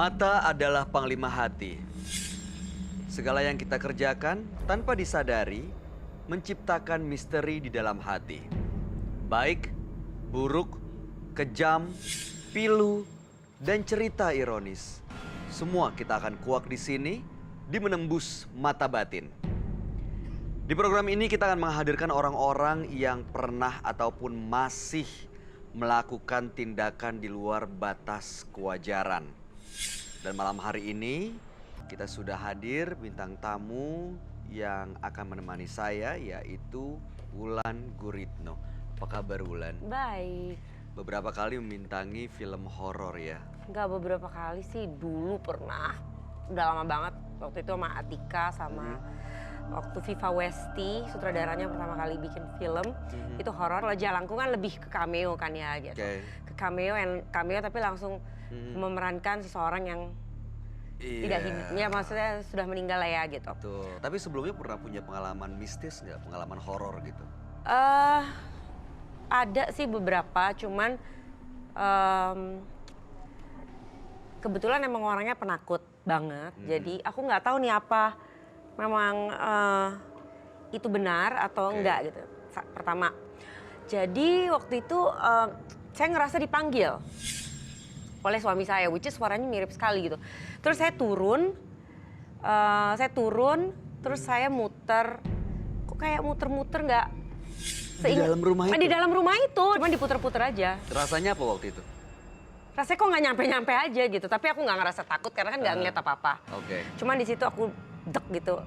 Mata adalah panglima hati. Segala yang kita kerjakan tanpa disadari menciptakan misteri di dalam hati. Baik, buruk, kejam, pilu, dan cerita ironis. Semua kita akan kuak di sini di Menembus Mata Batin. Di program ini kita akan menghadirkan orang-orang yang pernah ataupun masih melakukan tindakan di luar batas kewajaran. Dan malam hari ini kita sudah hadir bintang tamu yang akan menemani saya, yaitu Wulan Guritno. Apa kabar Wulan? Baik. Beberapa kali membintangi film horor ya? Enggak beberapa kali sih, dulu pernah. Udah lama banget, waktu itu sama Atika sama waktu Viva Westi, sutradaranya pertama kali bikin film. Itu horor, Lo Jalangkung kan lebih ke cameo kan ya gitu. Ke cameo tapi langsung memerankan seseorang yang tidak hidupnya, maksudnya sudah meninggal lah ya gitu. Tuh. Tapi sebelumnya pernah punya pengalaman mistis nggak? Pengalaman horor gitu? Ada sih beberapa, cuman kebetulan emang orangnya penakut banget. Jadi aku nggak tahu nih apa memang itu benar atau enggak gitu. Pertama, jadi waktu itu saya ngerasa dipanggil oleh suami saya, which is suaranya mirip sekali gitu. Terus saya turun, terus saya muter, kok kayak muter-muter nggak? Di dalam rumah itu? Di dalam rumah itu, cuma diputer-puter aja. Rasanya apa waktu itu? Rasanya kok nggak nyampe-nyampe aja gitu, tapi aku nggak ngerasa takut karena kan nggak ngeliat apa-apa. Cuman di situ aku dek gitu,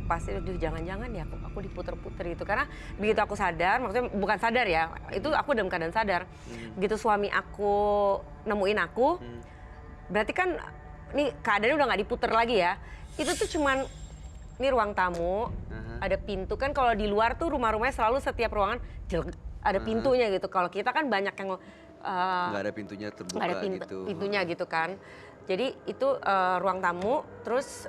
pasti aduh jangan-jangan ya aku diputer-puter gitu. Karena begitu aku sadar, maksudnya bukan sadar ya, itu aku dalam keadaan sadar. Begitu suami aku nemuin aku, berarti kan nih keadaannya udah nggak diputer lagi ya. Itu tuh cuman, ini ruang tamu, ada pintu kan kalau di luar tuh rumah-rumahnya selalu setiap ruangan ada pintunya gitu. Kalau kita kan banyak yang nggak ada pintunya terbuka nggak ada pintunya gitu kan. Jadi itu ruang tamu, terus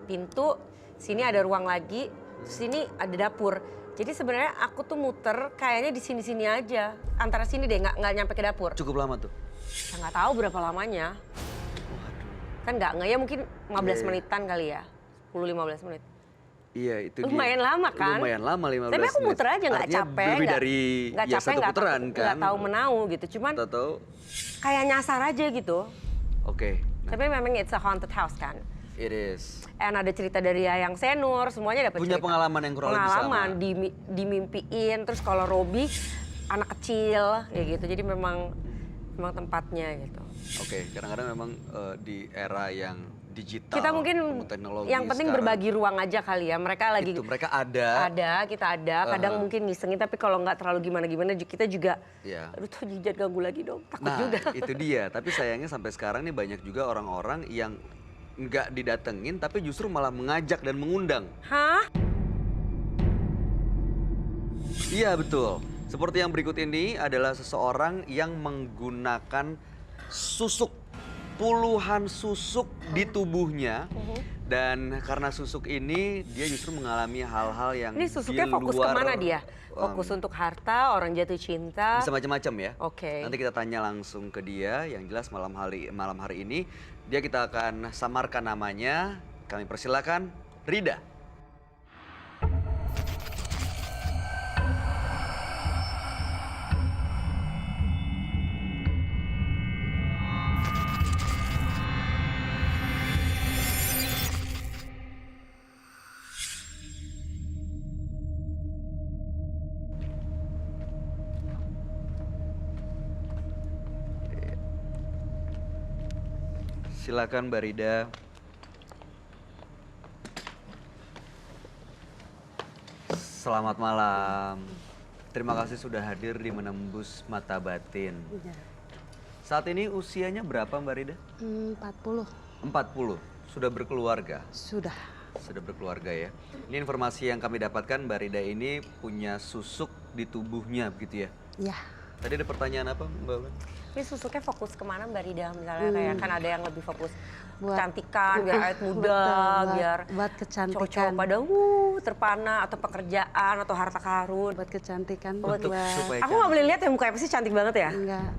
pintu, sini ada ruang lagi, sini ada dapur. Jadi sebenarnya aku tuh muter kayaknya di sini-sini aja, antara sini deh, nggak nyampe ke dapur. Cukup lama tuh? Saya nggak tahu berapa lamanya. Kan nggak ya mungkin 15 menitan kali ya, 10-15 menit. Iya itu lumayan lama kan? Lumayan lama 15 menit. Tapi aku muter aja nggak capek. Lebih dari ya satu putaran kan? Nggak tahu menau gitu, cuman kayak nyasar aja gitu. Oke. Tapi memang it's a haunted house kan? It is. And ada cerita dari Yayang Senur, semuanya dapat cerita. Punya pengalaman yang kurang lebih sama. Pengalaman, dimimpiin, terus kalau Robi anak kecil kayak gitu, jadi memang tempatnya gitu. Oke, kadang-kadang memang di era yang digital, kita mungkin teknologi yang penting sekarang, berbagi ruang aja kali ya. Mereka lagi mereka ada. Kita ada. Kadang mungkin ngisengin, tapi kalau nggak terlalu gimana-gimana kita juga. Aduh tuh Jijat ganggu lagi dong, takut juga. Nah itu dia. Tapi sayangnya sampai sekarang nih banyak juga orang-orang yang nggak didatengin, tapi justru malah mengajak dan mengundang. Hah? Iya betul. Seperti yang berikut ini adalah seseorang yang menggunakan susuk. Puluhan susuk di tubuhnya, dan karena susuk ini dia justru mengalami hal-hal yang ini susuknya fokus kemana dia? Fokus untuk harta, orang jatuh cinta? Bisa macam-macam ya. Oke. Nanti kita tanya langsung ke dia. Yang jelas malam hari ini dia kita akan samarkan namanya. Kami persilakan Rida. Silakan Mbak Rida. Selamat malam. Terima kasih sudah hadir di Menembus Mata Batin. Saat ini usianya berapa Mbak Rida? 40. 40. Sudah berkeluarga? Sudah. Sudah berkeluarga ya. Ini informasi yang kami dapatkan, Mbak Rida ini punya susuk di tubuhnya begitu ya? Iya. Tadi ada pertanyaan apa Mbak Ulan? Ini susuknya fokus kemana Mbak Rida? Misalnya kayak kan ada yang lebih fokus buat kecantikan, biar awet muda, biar buat kecantikan. cowok-cowok pada terpana, atau pekerjaan, atau harta karun. Buat kecantikan. Untuk supaya aku nggak boleh lihat ya mukanya, pasti cantik banget ya? Enggak.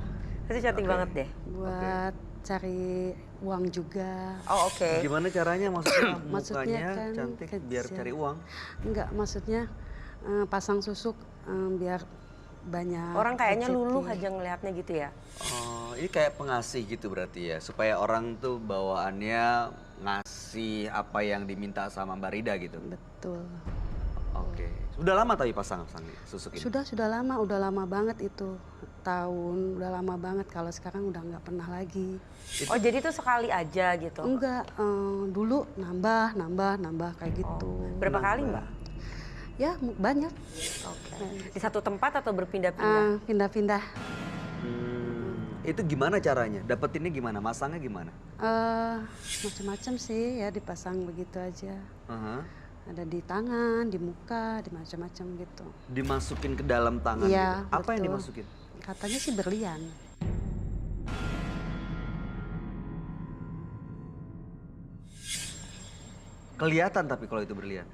Pasti cantik banget deh. Buat cari uang juga. Oh oke. Gimana caranya maksudnya Maksudnya mukanya kan cantik kerja. biar cari uang? Enggak, maksudnya pasang susuk biar banyak Orang kayaknya rezeki. luluh aja ngelihatnya gitu ya. Oh, ini kayak pengasih gitu berarti ya, supaya orang tuh bawaannya ngasih apa yang diminta sama Mbak Rida gitu. Betul. Oke. Sudah lama tapi pasang susuk ini? Sudah lama banget itu. Tahun, udah lama banget. Kalau sekarang udah nggak pernah lagi. Oh jadi itu sekali aja gitu. Enggak, dulu nambah kayak gitu. Berapa kali Mbak? Ya banyak. Oke. Di satu tempat atau berpindah-pindah? Pindah-pindah. Itu gimana caranya? Dapetinnya gimana? Masangnya gimana? Macam-macam sih ya, dipasang begitu aja. Aha. Ada di tangan, di muka, di macam-macam gitu. Dimasukin ke dalam tangan Iya, gitu. Apa yang betul. dimasukin? Katanya sih berlian. Kelihatan tapi kalau itu berlian.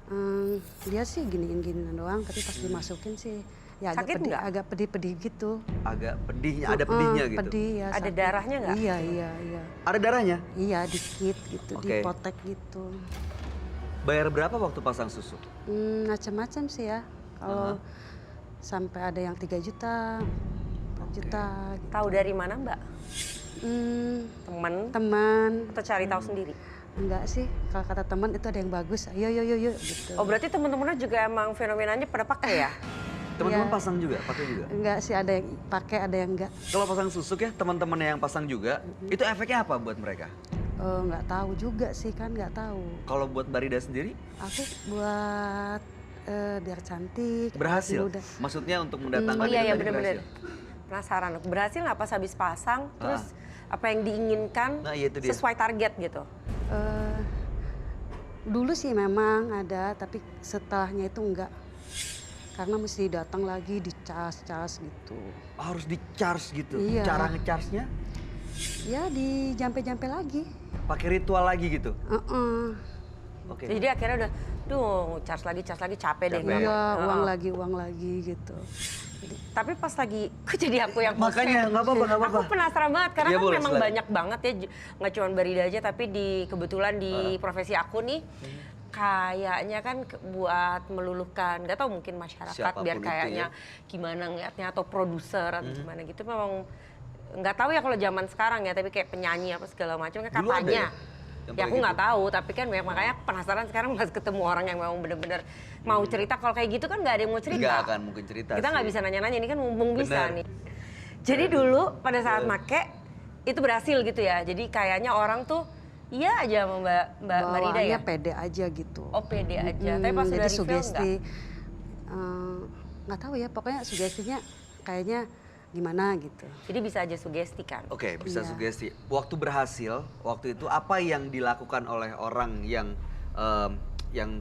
Dia sih giniin doang, tapi pas dimasukin sih ya Sakit nggak? agak pedih-pedih gitu. Agak pedihnya, ada pedihnya gitu. Pedih ya. Ada sakit. darahnya nggak? Iya. Ada darahnya? Iya, dikit gitu, Oke. dipotek gitu. Bayar berapa waktu pasang susuk? Macam-macam sih ya. Kalau sampai ada yang 3 juta, 4 juta. Gitu. Tahu dari mana Mbak? Teman Temen? Atau cari tahu sendiri? enggak sih, kalau kata teman itu ada yang bagus. Yuk gitu. Oh berarti teman-temannya juga emang fenomenanya pada pakai ya? Teman-teman Iya. pasang juga, pakai juga? Enggak sih, ada yang pakai, ada yang enggak. Kalau pasang susuk ya, teman-temannya yang pasang juga, itu efeknya apa buat mereka? Enggak tahu juga sih kan, enggak tahu. Kalau buat Mbak Rida sendiri, Aku buat biar cantik. berhasil? muda. Maksudnya untuk mendatangkan Iya itu iya tadi bener-bener. berhasil? Penasaran, berhasil nggak pas habis pasang? Terus apa yang diinginkan Nah, iya itu dia. sesuai target gitu? Eh, dulu sih memang ada, tapi setelahnya itu enggak. Karena mesti datang lagi dicas gitu. Harus di-charge gitu? Iya. Cara nge-charge-nya Ya dijampe-jampe lagi. pakai ritual lagi gitu? Oke. Jadi akhirnya udah, charge lagi capek deh. Capek. nggak Iya, mau. uang lagi gitu. Tapi pas lagi, kok jadi aku yang Makanya nggak apa-apa. Aku penasaran banget karena Iya, kan boleh, memang silakan. banyak banget ya, nggak cuma Barida aja tapi kebetulan di profesi aku nih kayaknya kan buat meluluhkan, nggak tahu mungkin masyarakat Siapapun biar itu kayaknya gimana ngeliatnya atau produser atau gimana gitu memang nggak tahu ya kalau zaman sekarang ya, tapi kayak penyanyi apa segala macam kan Dulu ada katanya. ya? Yang Ya pakai aku nggak gitu? tahu, tapi kan makanya penasaran sekarang pas ketemu orang yang memang bener-bener mau cerita. Kalau kayak gitu kan nggak ada yang mau cerita. Nggak akan mungkin cerita Kita nggak sih. bisa nanya-nanya, ini kan mumpung bisa Benar. nih. Jadi dulu pada saat make itu berhasil gitu ya. Jadi kayaknya orang tuh iya aja sama Mbak Rida ya. Bawaannya pede aja gitu. Oh pede aja. Tapi pas Jadi udah refill sugesti, nggak? nggak tahu ya, pokoknya sugestinya kayaknya gimana gitu. Jadi bisa aja sugesti kan. Oke, bisa Iya. sugesti. Waktu berhasil, waktu itu apa yang dilakukan oleh orang yang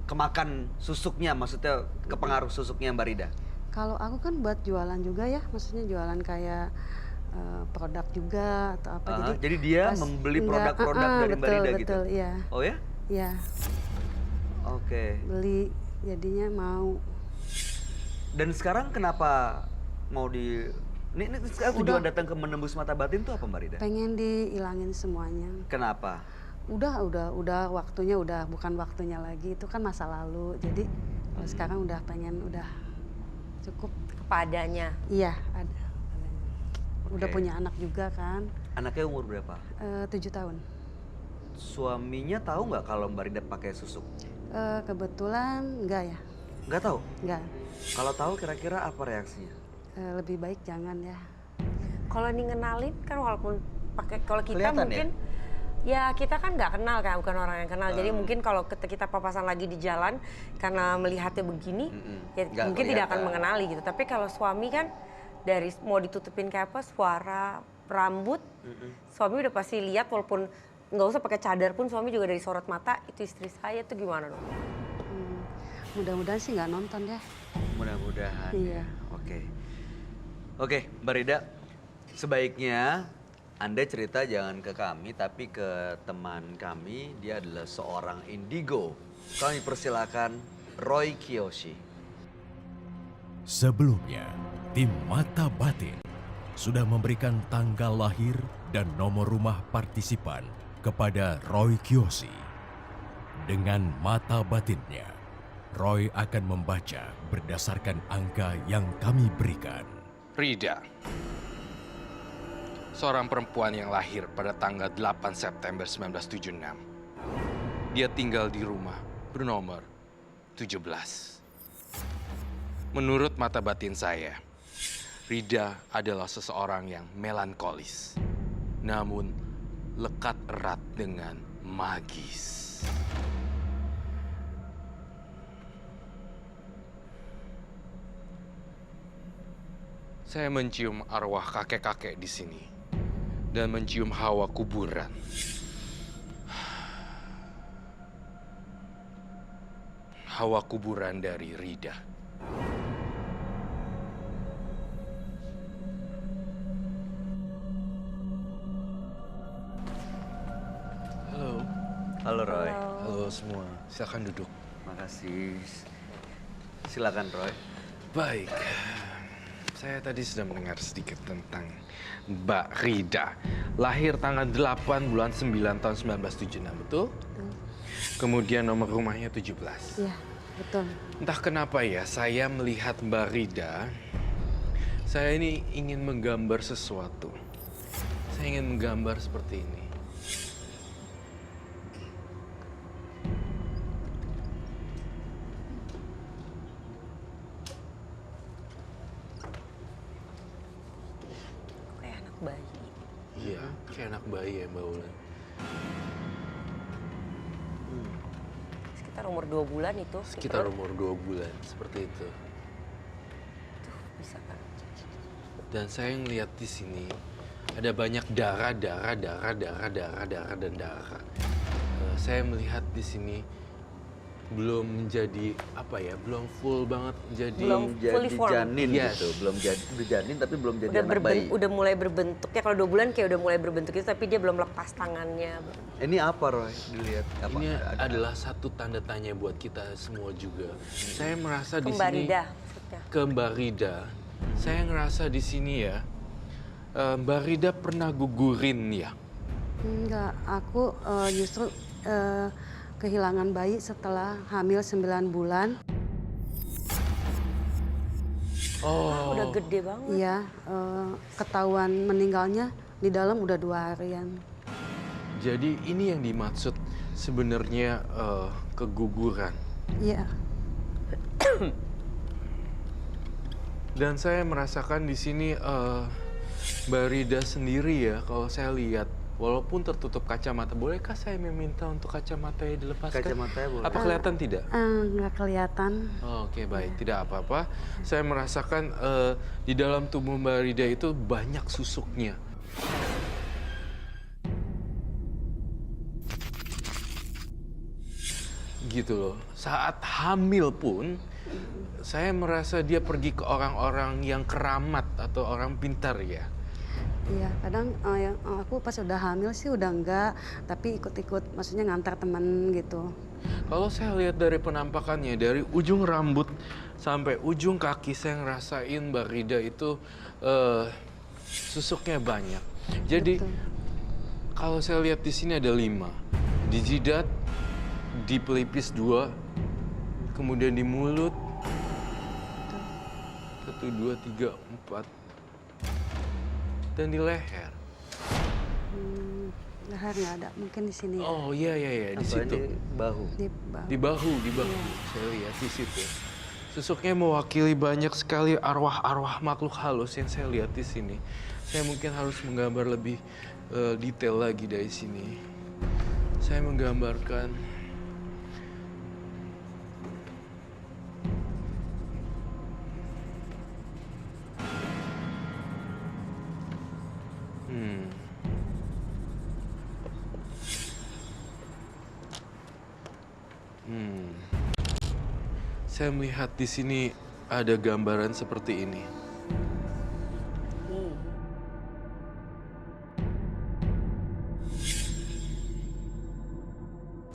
kemakan susuknya, maksudnya kepengaruh susuknya Mbak Rida? Kalau aku kan buat jualan juga ya, maksudnya jualan kayak produk juga atau apa. Jadi dia membeli produk-produk dari Mbak Rida gitu? Betul, iya. Oh ya? Iya, Oke. beli jadinya mau. Dan sekarang kenapa mau ini sekarang tujuan datang ke Menembus Mata Batin tuh apa Mbak Rida? Pengen dihilangin semuanya. Kenapa? Udah waktunya, bukan waktunya lagi, itu kan masa lalu. Jadi kalau sekarang udah cukup. Kepadanya. Iya, ada. Udah Oke. punya anak juga kan, Anaknya umur berapa? 7 tahun. Suaminya tahu nggak kalau Mbak Rida pakai susuk? Kebetulan enggak ya, Nggak tahu? enggak. Kalau tahu kira-kira apa reaksinya? Lebih baik jangan ya. Kalau nih ngenalin kan walaupun pakai, kalau kita Kelihatan mungkin ya kita kan nggak kenal kan, bukan orang yang kenal. Jadi mungkin kalau kita papasan lagi di jalan karena melihatnya begini, ya Nggak mungkin tidak akan kelihatan. mengenali gitu. Tapi kalau suami kan dari mau ditutupin kayak apa, suara, rambut, suami udah pasti lihat walaupun nggak usah pakai cadar pun suami juga dari sorot mata itu istri saya tuh gimana dong? Mudah-mudahan sih nggak nonton ya. Mudah-mudahan. Iya. Oke, Mbak Rida, sebaiknya Anda cerita jangan ke kami, tapi ke teman kami. Dia adalah seorang indigo. Kami persilakan Roy Kiyoshi. Sebelumnya, tim Mata Batin sudah memberikan tanggal lahir dan nomor rumah partisipan kepada Roy Kiyoshi. Dengan mata batinnya, Roy akan membaca berdasarkan angka yang kami berikan. Rida, seorang perempuan yang lahir pada tanggal 8 September 1976. Dia tinggal di rumah bernomor 17. Menurut mata batin saya, Rida adalah seseorang yang melankolis, namun lekat erat dengan magis. Saya mencium arwah kakek-kakek di sini dan mencium hawa kuburan. Hawa kuburan dari Rida. Halo. Halo Roy. Halo semua. Silakan duduk. Makasih. Silakan Roy. Baik. Saya tadi sudah mendengar sedikit tentang Mbak Rida. Lahir tanggal 8 bulan 9 tahun 1976, betul? Kemudian nomor rumahnya 17. Iya, betul. Entah kenapa ya, saya melihat Mbak Rida, saya ini ingin menggambar sesuatu. Saya ingin menggambar seperti ini. Kayak anak bayi. Iya, kayak anak bayi ya Mbak Ulan. Sekitar umur 2 bulan itu. Sekitar umur 2 bulan, seperti itu. Bisa kan? Dan saya ngeliat di sini ada banyak darah, dan darah. Saya melihat di sini belum menjadi apa ya, belum full banget menjadi Belum fully Jadi formed. janin Yes. gitu, belum jadi udah janin tapi belum jadi Udah, anak bayi. udah mulai berbentuk ya, kalau 2 bulan kayak udah mulai berbentuk itu, tapi dia belum lepas tangannya. Ini apa Roy? Dilihat apa? ini adalah satu tanda tanya buat kita semua juga. Saya merasa di Mbak sini Rida maksudnya. ke Mbak Rida. Saya ngerasa di sini ya, Mbak Rida pernah gugurin ya. Enggak, aku justru kehilangan bayi setelah hamil 9 bulan. Oh, Udah gede banget. Iya, ketahuan meninggalnya di dalam udah 2 harian. jadi ini yang dimaksud sebenarnya keguguran. Iya, Dan saya merasakan di sini Mbak Rida sendiri ya, kalau saya lihat, walaupun tertutup kacamata, bolehkah saya meminta untuk kacamatanya dilepaskan? Kacamatanya boleh. Apa kelihatan tidak? nggak kelihatan. Oh, oke, baik, tidak apa-apa. Saya merasakan di dalam tubuh Mbak Rida itu banyak susuknya. Gitu loh. Saat hamil pun, saya merasa dia pergi ke orang-orang yang keramat atau orang pintar ya. Iya, kadang aku pas udah hamil sih udah enggak, tapi ikut-ikut, maksudnya ngantar teman gitu. Kalau saya lihat dari penampakannya, dari ujung rambut sampai ujung kaki, saya ngerasain Mbak Rida itu susuknya banyak. Jadi Betul. kalau saya lihat di sini ada 5. Di jidat, di pelipis 2, kemudian di mulut 1, 2, 3, 4, dan di leher. Leher nggak ada, mungkin di sini ya. Oh iya di Apa situ. ini bahu? Di bawah. Di bahu. Saya lihat di situ. Susuknya mewakili banyak sekali arwah-arwah makhluk halus yang saya lihat di sini. Saya mungkin harus menggambar lebih detail lagi dari sini. Saya menggambarkan Saya melihat di sini ada gambaran seperti ini.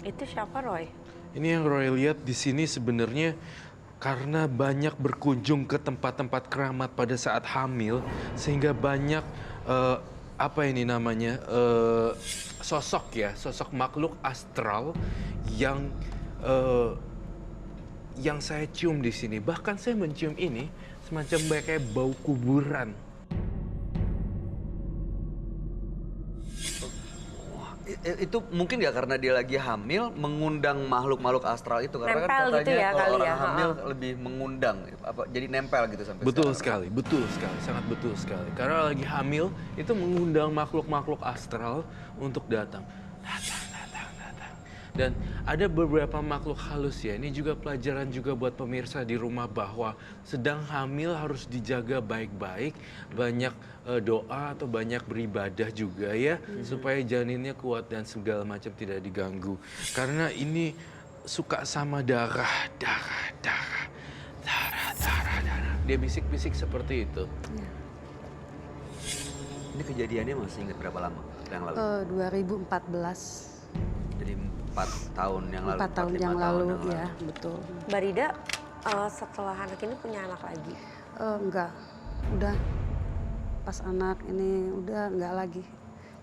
Itu siapa, Roy? Ini yang Roy lihat di sini sebenarnya karena banyak berkunjung ke tempat-tempat keramat pada saat hamil, sehingga banyak apa ini namanya, sosok makhluk astral yang saya cium di sini. Bahkan saya mencium ini semacam kayak bau kuburan. Itu mungkin nggak karena dia lagi hamil mengundang makhluk-makhluk astral itu, karena Nempel kan gitu katanya ya kalau kali orang ya, hamil lebih mengundang, jadi nempel gitu sampai Betul sekarang. sekali, sangat betul sekali. Karena lagi hamil itu mengundang makhluk-makhluk astral untuk datang. Dan ada beberapa makhluk halus ya, ini juga pelajaran juga buat pemirsa di rumah bahwa sedang hamil harus dijaga baik-baik, banyak doa atau banyak beribadah juga ya, supaya janinnya kuat dan segala macam tidak diganggu. Karena ini suka sama darah. Dia bisik-bisik seperti itu. Ini kejadiannya masih ingat berapa lama yang lalu? 2014. Jadi 4 tahun yang lalu. 4 tahun 5 yang tahun lalu, yang ya betul. Mbak Rida setelah anak ini punya anak lagi? Enggak, udah pas anak ini udah enggak lagi.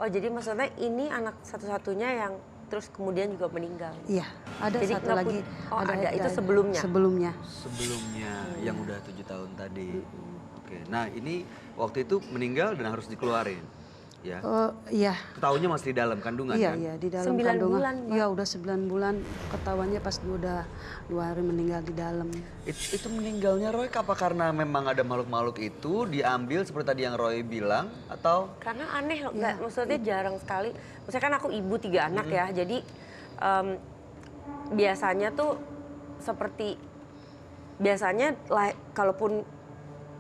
Oh jadi maksudnya ini anak satu-satunya yang terus kemudian juga meninggal? Iya, ada Jadi satu nggak lagi. ada, itu sebelumnya? Sebelumnya. Sebelumnya yang udah 7 tahun tadi. Oke, nah ini waktu itu meninggal dan harus dikeluarin, ya? Iya. Tahunya masih di dalam kandungan Iya, kan? iya, di dalam 9 kandungan. bulan, Mbak. Iya, udah 9 bulan. Ketahuannya pas udah 2 hari meninggal di dalam. Itu meninggalnya Roy apa karena memang ada makhluk-makhluk itu diambil seperti tadi yang Roy bilang atau? Karena aneh loh, nggak, maksudnya jarang sekali. Maksudnya kan aku ibu 3 anak ya, jadi biasanya tuh kalaupun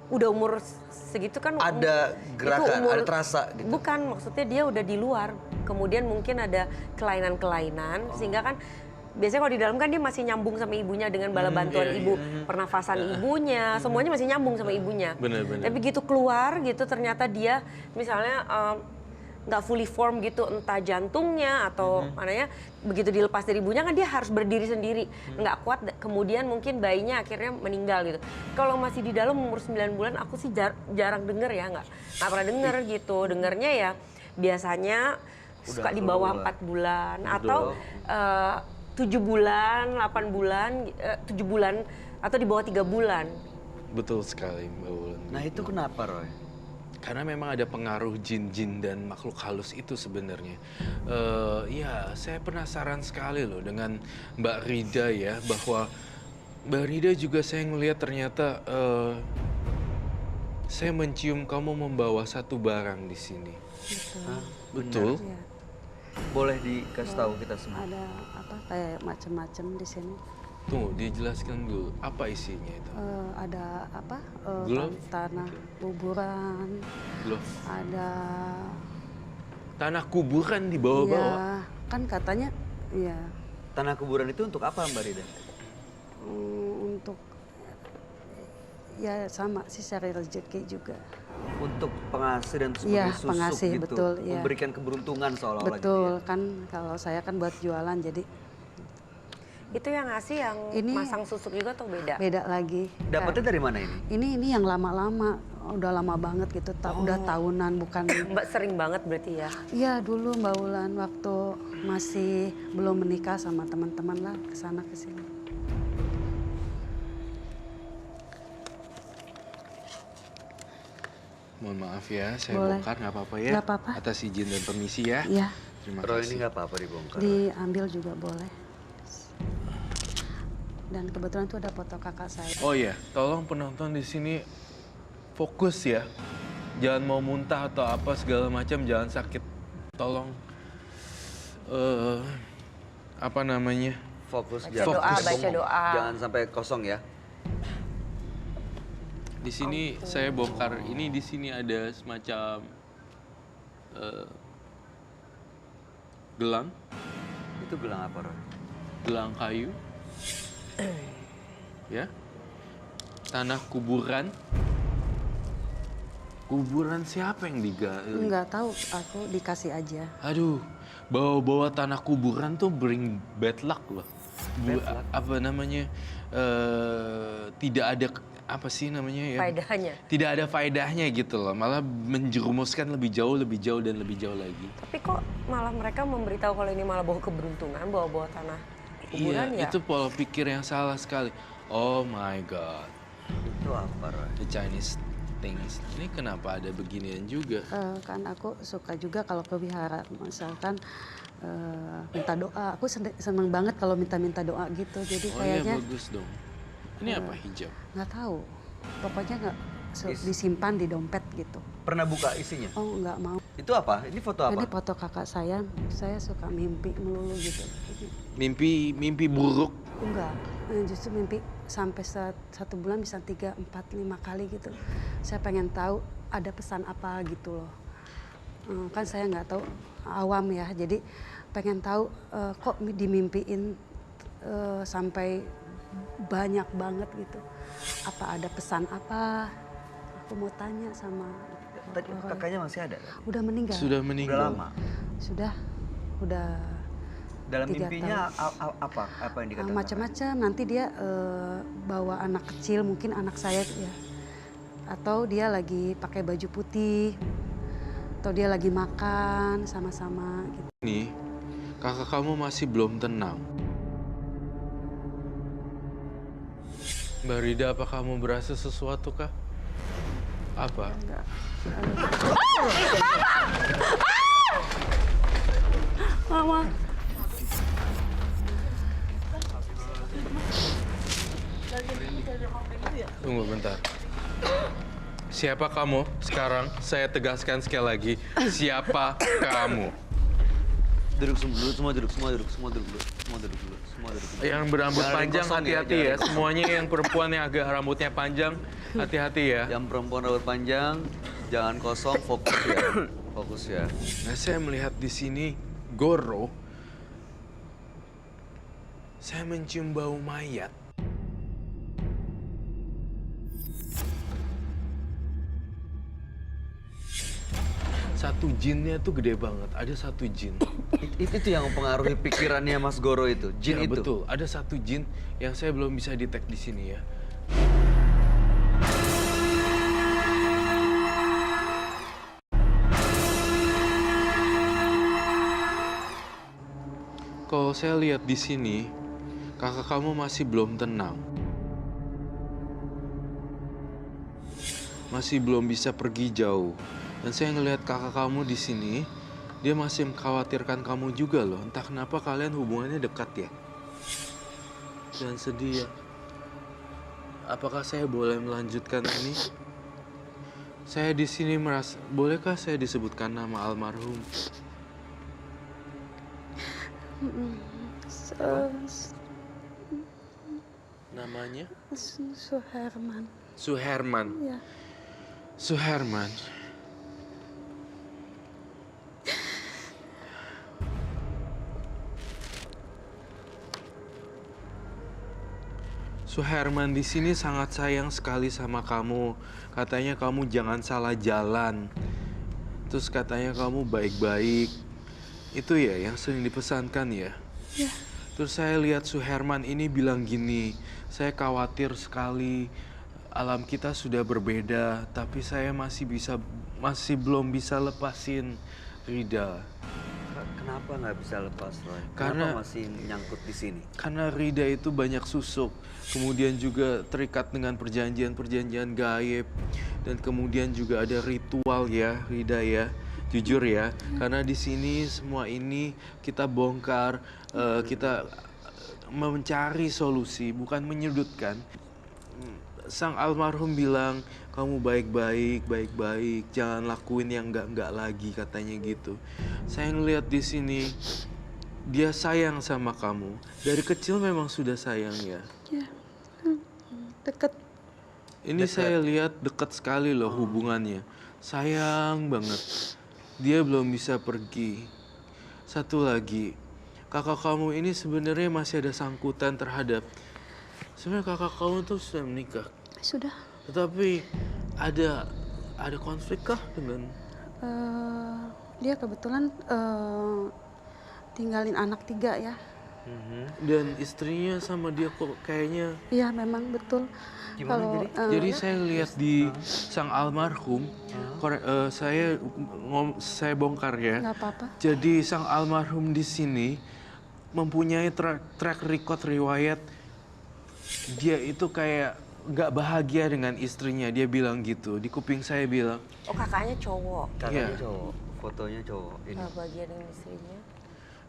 udah umur segitu kan Ada gerakan, ada terasa gitu? Bukan, maksudnya dia udah di luar. Kemudian mungkin ada kelainan-kelainan sehingga kan biasanya kalau di dalam kan dia masih nyambung sama ibunya dengan bala bantuan ibu, pernafasan ibunya, semuanya masih nyambung sama ibunya. Benar-benar. Tapi begitu keluar gitu ternyata dia misalnya nggak fully form gitu, entah jantungnya atau mananya, begitu dilepas dari ibunya kan dia harus berdiri sendiri, nggak kuat, kemudian mungkin bayinya akhirnya meninggal gitu. Kalau masih di dalam umur 9 bulan aku sih jarang denger ya, nggak pernah denger gitu. Dengernya ya biasanya suka di bawah 4 bulan atau 7 bulan, 8 bulan, 7 bulan atau di bawah 3 bulan. Betul sekali Mbak Wulan. Nah itu kenapa Roy? Karena memang ada pengaruh jin-jin dan makhluk halus itu sebenarnya. Ya, saya penasaran sekali loh dengan Mbak Rida ya, bahwa Mbak Rida juga saya ngelihat ternyata saya mencium kamu membawa satu barang di sini. Betul? Iya. Boleh dikasih tahu kita semua? Ada apa kayak macam-macam di sini. Tunggu, dijelaskan dulu apa isinya itu. Ada apa? Glove? Tanah kuburan. Glove. Ada. Tanah kuburan di bawah-bawah. Iya, kan katanya. Iya. Tanah kuburan itu untuk apa Mbak Rida? Untuk ya sama sih cari rezeki juga. Untuk pengasih dan sebagai Iya, susuk pengasih, gitu? betul, iya. Memberikan keberuntungan seolah-olah gitu Betul, ya? kan kalau saya kan buat jualan jadi Itu yang ngasih yang Ini- masang susuk juga atau beda? beda lagi. Dapatnya dari mana ini? Ini yang lama-lama, udah lama banget gitu, udah tahunan bukan. Mbak sering banget berarti ya? Iya dulu Mbak Wulan waktu masih belum menikah sama teman-teman lah kesana kesini. Mohon maaf ya, saya Boleh. bongkar nggak apa-apa ya. Nggak apa-apa. Atas izin dan permisi ya. Iya, Terima Roy ini kasih. nggak apa-apa dibongkar. diambil juga boleh. Dan kebetulan itu ada foto kakak saya. Oh iya, tolong penonton di sini fokus ya. Jangan mau muntah atau apa segala macam, jangan sakit. Tolong apa namanya? Fokus, Baca doa, sampai baca bengong. doa. Jangan sampai kosong ya. Di sini saya bongkar. Ini di sini ada semacam gelang, Itu gelang apa Roy? gelang kayu. Ya. Tanah kuburan. Kuburan siapa yang digali? Nggak tahu, aku dikasih aja. Aduh, bawa-bawa tanah kuburan tuh bring bad luck loh. Bad luck? Apa namanya? Tidak ada apa sih namanya ya? Faedahnya. Tidak ada faedahnya gitu loh, malah menjerumuskan lebih jauh dan lebih jauh lagi. Tapi kok malah mereka memberitahu kalau ini malah bawa keberuntungan, bawa tanah kuburan Iya, ya? itu pola pikir yang salah sekali. Oh my God. Itu apa, Roy? The Chinese things. Ini kenapa ada beginian juga? Kan aku suka juga kalau ke wihara, misalkan minta doa. Aku seneng banget kalau minta doa gitu. Jadi Oh kayaknya iya, bagus dong. Ini apa hijab? nggak tahu. Pokoknya nggak disimpan di dompet gitu. Pernah buka isinya? Oh nggak mau. Itu apa? Ini foto apa? Ini foto kakak saya suka mimpi melulu gitu. Mimpi buruk. Enggak, justru mimpi sampai satu bulan bisa 3, 4, 5 kali gitu. Saya pengen tahu ada pesan apa gitu loh. Kan saya nggak tahu, awam ya, jadi pengen tahu kok dimimpiin sampai banyak banget gitu. Apa ada pesan apa? Aku mau tanya sama Tadi kakaknya masih ada? udah meninggal. Sudah Udah meninggal. lama? Udah Dalam 3 mimpinya apa yang dikatakan? macam-macam. Nanti dia bawa anak kecil, mungkin anak saya ya, atau dia lagi pakai baju putih, atau dia lagi makan sama-sama gitu. Nih, kakak kamu masih belum tenang. Mbak Rida, apa kamu berasa sesuatu kah? Apa? Enggak. Mama. Tunggu bentar. Siapa kamu? Sekarang saya tegaskan sekali lagi. Siapa kamu? Duduk semua dulu. Yang berambut Jangan panjang kosong ya, hati-hati ya. jangan kosong. Semuanya yang perempuan yang agak rambutnya panjang, hati-hati ya. Yang perempuan rambut panjang, jangan kosong, fokus ya. Fokus ya. Nah, saya melihat di sini Goro. Saya mencium bau mayat. Satu jinnya tuh gede banget. Ada satu jin. Itu yang mempengaruhi pikirannya Mas Goro itu. Jin Ya, itu. betul. Ada satu jin yang saya belum bisa detect di sini ya. Kalau saya lihat di sini, kakak kamu masih belum tenang. Masih belum bisa pergi jauh. Dan saya ngelihat kakak kamu di sini, dia masih mengkhawatirkan kamu juga loh. Entah kenapa kalian hubungannya dekat ya. Dan sedih ya. Apakah saya boleh melanjutkan ini? Saya di sini merasa, bolehkah saya disebutkan nama almarhum? Namanya? Suherman. Suherman. Ya. Suherman. Suherman di sini sangat sayang sekali sama kamu. Katanya kamu jangan salah jalan. Terus katanya kamu baik-baik. Itu ya yang sering dipesankan ya? Ya. Terus saya lihat Suherman ini bilang gini, saya khawatir sekali. Alam kita sudah berbeda, tapi saya masih belum bisa lepasin Rida. Kenapa nggak bisa lepas, Roy? Karena- Kenapa masih nyangkut di sini? Karena Rida itu banyak susuk, kemudian juga terikat dengan perjanjian-perjanjian gaib, dan kemudian juga ada ritual ya, Rida ya. Jujur ya, karena di sini semua ini kita bongkar, kita mencari solusi, bukan menyudutkan. Sang almarhum bilang, kamu baik-baik, jangan lakuin yang enggak lagi, katanya gitu. Saya ngeliat di sini, dia sayang sama kamu. Dari kecil memang sudah sayang ya. Ya. Deket. Ini saya lihat dekat sekali loh hubungannya. Sayang banget. Dia belum bisa pergi. Satu lagi, kakak kamu ini sebenarnya masih ada sangkutan terhadap. Sebenarnya kakak kamu tuh sudah menikah. Sudah. Tetapi ada konflik kah dengan? Dia kebetulan tinggalin anak 3 ya. Dan istrinya sama dia kok kayaknya... Iya memang betul. Gimana jadi? Jadi saya lihat di sang almarhum, saya bongkar ya. Nggak apa-apa. Jadi sang almarhum di sini mempunyai track record riwayat dia itu kayak nggak bahagia dengan istrinya. Dia bilang gitu. Di kuping saya bilang. Oh kakaknya cowok. Kakaknya Iya. cowok, fotonya cowok. Ini. Gak bahagia dengan istrinya.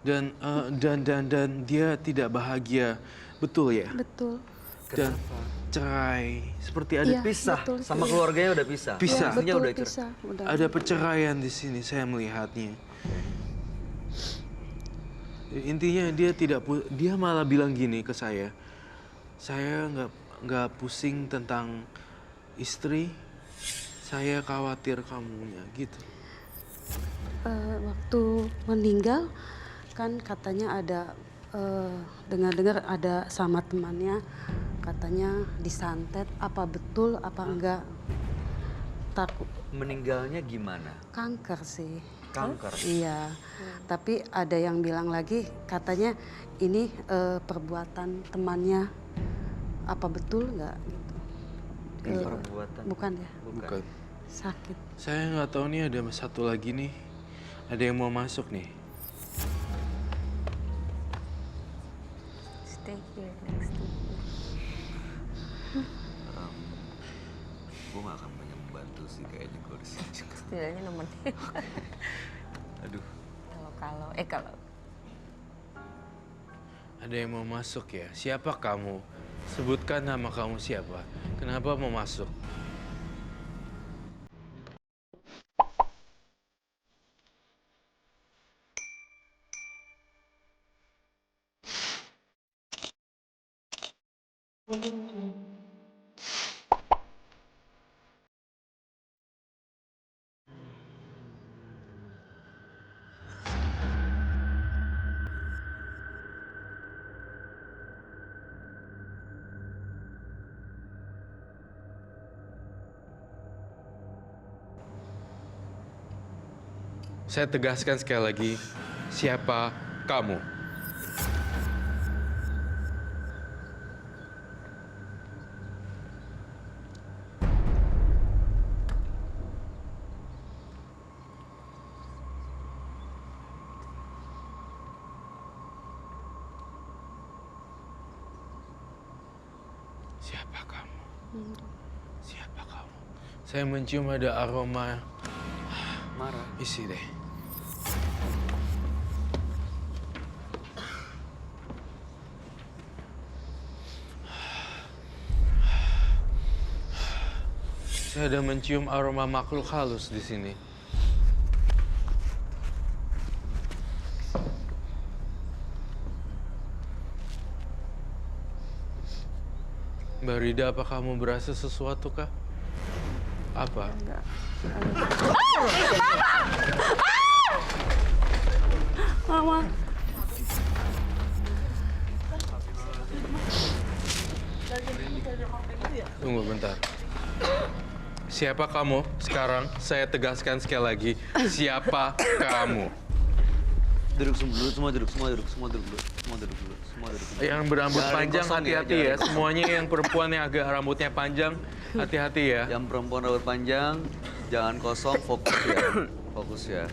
Dan dia tidak bahagia, betul ya? Betul. Dan cerai, seperti ada Iya, Pisah, betul. sama keluarganya udah pisah. Pisah. Istrinya Betul, udah cerai. pisah. Udah. ada perceraian di sini. Saya melihatnya. Intinya dia malah bilang gini ke saya. Saya nggak pusing tentang istri. Saya khawatir kamunya gitu. Waktu meninggal kan katanya ada dengar-dengar ada sama temannya katanya disantet, apa betul apa enggak, takut Meninggalnya gimana? kanker sih. Kanker. Iya, tapi ada yang bilang lagi katanya ini perbuatan temannya, apa betul nggak gitu. Perbuatan. Bukan ya, Bukan. sakit. Saya nggak tahu nih, ada satu lagi nih. Ada yang mau masuk nih. Stay here next to me. Gue gak akan banyak membantu sih kayaknya gue di sini. Setidaknya nemenin. Aduh. Kalau Ada yang mau masuk ya? Siapa kamu? Sebutkan nama kamu siapa? Kenapa mau masuk? Saya tegaskan sekali lagi, siapa kamu? Siapa kamu? Siapa kamu? Saya mencium ada aroma Marah. isi deh. Saya ada mencium aroma makhluk halus di sini. Mbak Rida, apa kamu berasa sesuatu kah? Apa? Mama, Tunggu bentar. Siapa kamu? Sekarang saya tegaskan sekali lagi. Siapa kamu? Duduk dulu, semua duduk dulu. Yang berambut Jangan panjang kosong ya, hati-hati ya. jangan kosong. Semuanya yang perempuan yang agak rambutnya panjang, hati-hati ya. Yang perempuan rambut panjang, jangan kosong, fokus ya. Fokus ya.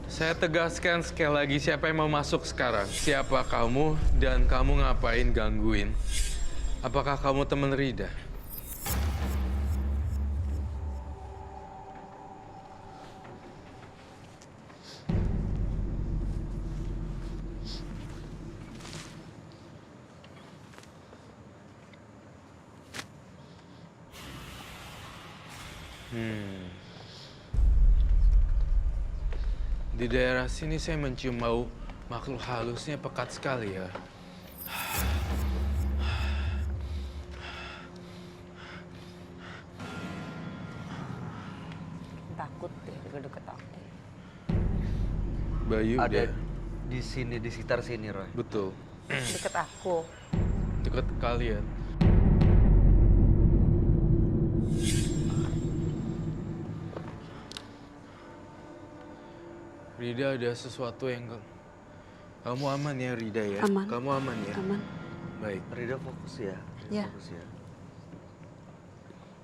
Saya tegaskan sekali lagi, siapa yang mau masuk sekarang? Siapa kamu dan kamu ngapain gangguin? Apakah kamu teman Rida? Di daerah sini saya mencium bau makhluk halusnya pekat sekali ya. takut deh deket-deket aku. Bayu Ada dia. di sini, di sekitar sini, Roy. Betul. Deket aku. Dekat kalian. Rida, ada sesuatu yang Kamu aman ya Rida ya? Aman. Kamu aman ya? Aman. Baik. Rida fokus ya. Ya. Fokus ya.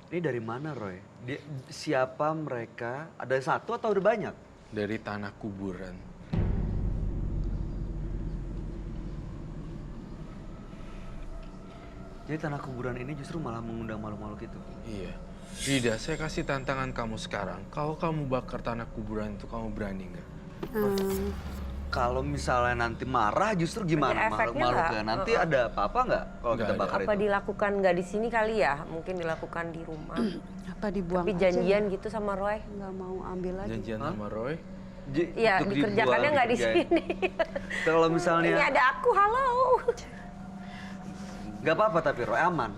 Ini dari mana Roy? Siapa mereka? Ada satu atau ada banyak? Dari tanah kuburan. Jadi tanah kuburan ini justru malah mengundang makhluk-makhluk itu. Iya. Rida, saya kasih tantangan kamu sekarang. Kalau kamu bakar tanah kuburan itu, kamu berani nggak? Kalau misalnya nanti marah justru gimana Efeknya makhluk-makhluknya? nggak? Nanti ada apa-apa nggak kalau Nggak kita ada. bakar Apa itu? dilakukan nggak di sini kali ya? Mungkin dilakukan di rumah. Apa dibuang Tapi aja? janjian gitu sama Roy. Nggak mau ambil lagi. Janjian sama Roy? Iya, Untuk dikerjakannya dibuang, nggak di dikerjain. sini. Kalau Ini misalnya ada aku, halo. nggak apa-apa tapi Roy aman.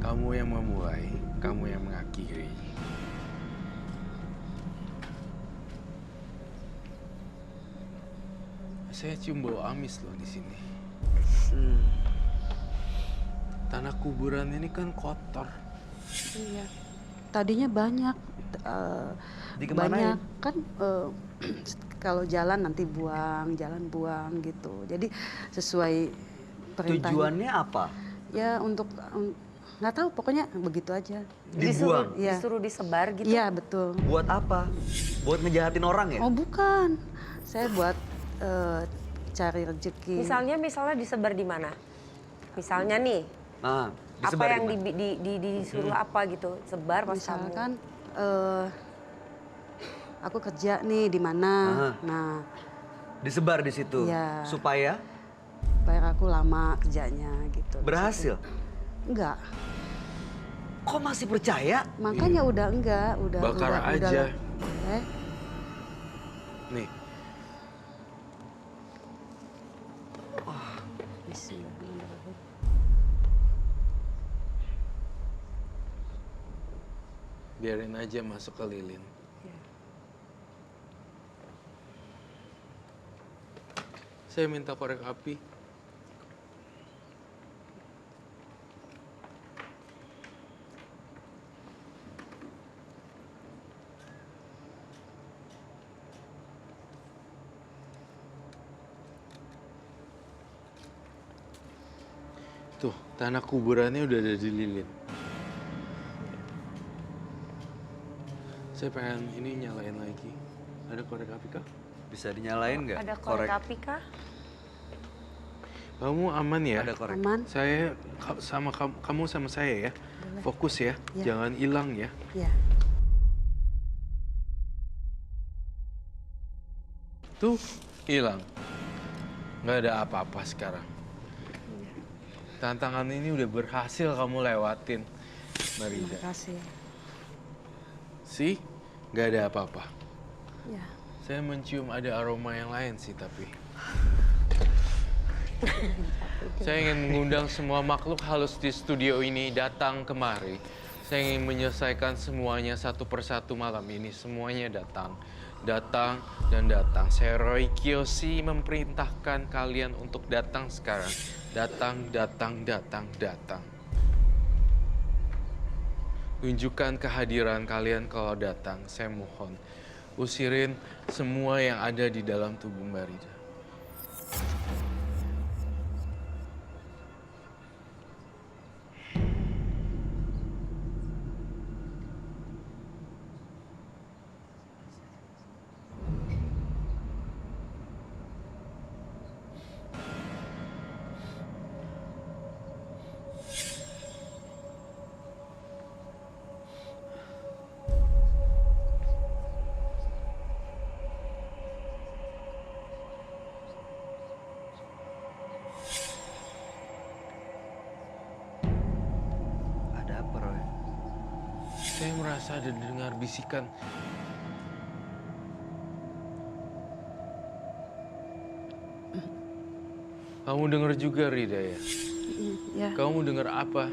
Kamu yang memulai, kamu yang mengakhiri. Saya cium bau amis loh di sini. Tanah kuburan ini kan kotor. Iya. Tadinya banyak. Dikemanain? Banyak kan kalau jalan nanti buang, jalan buang gitu. Jadi sesuai perintahnya. Tujuannya apa? Ya untuk nggak tahu pokoknya begitu aja. Dibuang. Iya. Disuruh disebar gitu. Iya betul. Buat apa? Buat ngejahatin orang ya? Oh bukan, saya buat cari rezeki. Misalnya disebar di mana? Misalnya nih, Nah, apa disebar yang di mana? disuruh apa gitu? Sebar pas kamu. Misalkan aku kerja nih di mana, nah Disebar di situ. Iya. Supaya bayar aku lama kerjanya gitu. di berhasil. situ. Enggak, Kok masih percaya? makanya udah enggak, udah Bakar udah, aja. Nih, Bismillahirrahmanirrahim. biarin aja masuk ke lilin. Saya minta korek api. Tuh, tanah kuburannya udah ada di lilin. Saya pengen ini nyalain lagi. Ada korek api kah? Bisa dinyalain nggak? Ada korek api kah? Kamu aman ya? Ada korek. Aman, Saya sama kamu sama saya ya. Fokus ya, Ya. jangan hilang ya. ya. Tuh, hilang. Nggak ada apa-apa sekarang. Tantangan ini udah berhasil kamu lewatin, Marida. Terima kasih. Sih, nggak ada apa-apa. Ya. Saya mencium ada aroma yang lain sih, tapi... Saya ingin mengundang semua makhluk halus di studio ini datang kemari. Saya ingin menyelesaikan semuanya satu persatu malam ini. Semuanya datang. Datang dan datang. Saya Roy Kiyoshi memerintahkan kalian untuk datang sekarang. Datang, datang, datang, datang. Tunjukkan kehadiran kalian kalau datang. Saya mohon. Usirin semua yang ada di dalam tubuh Mbak Rida. Ada apa Roy? Saya merasa ada dengar bisikan. Kamu dengar juga, Rida ya? Ya. Kamu dengar apa?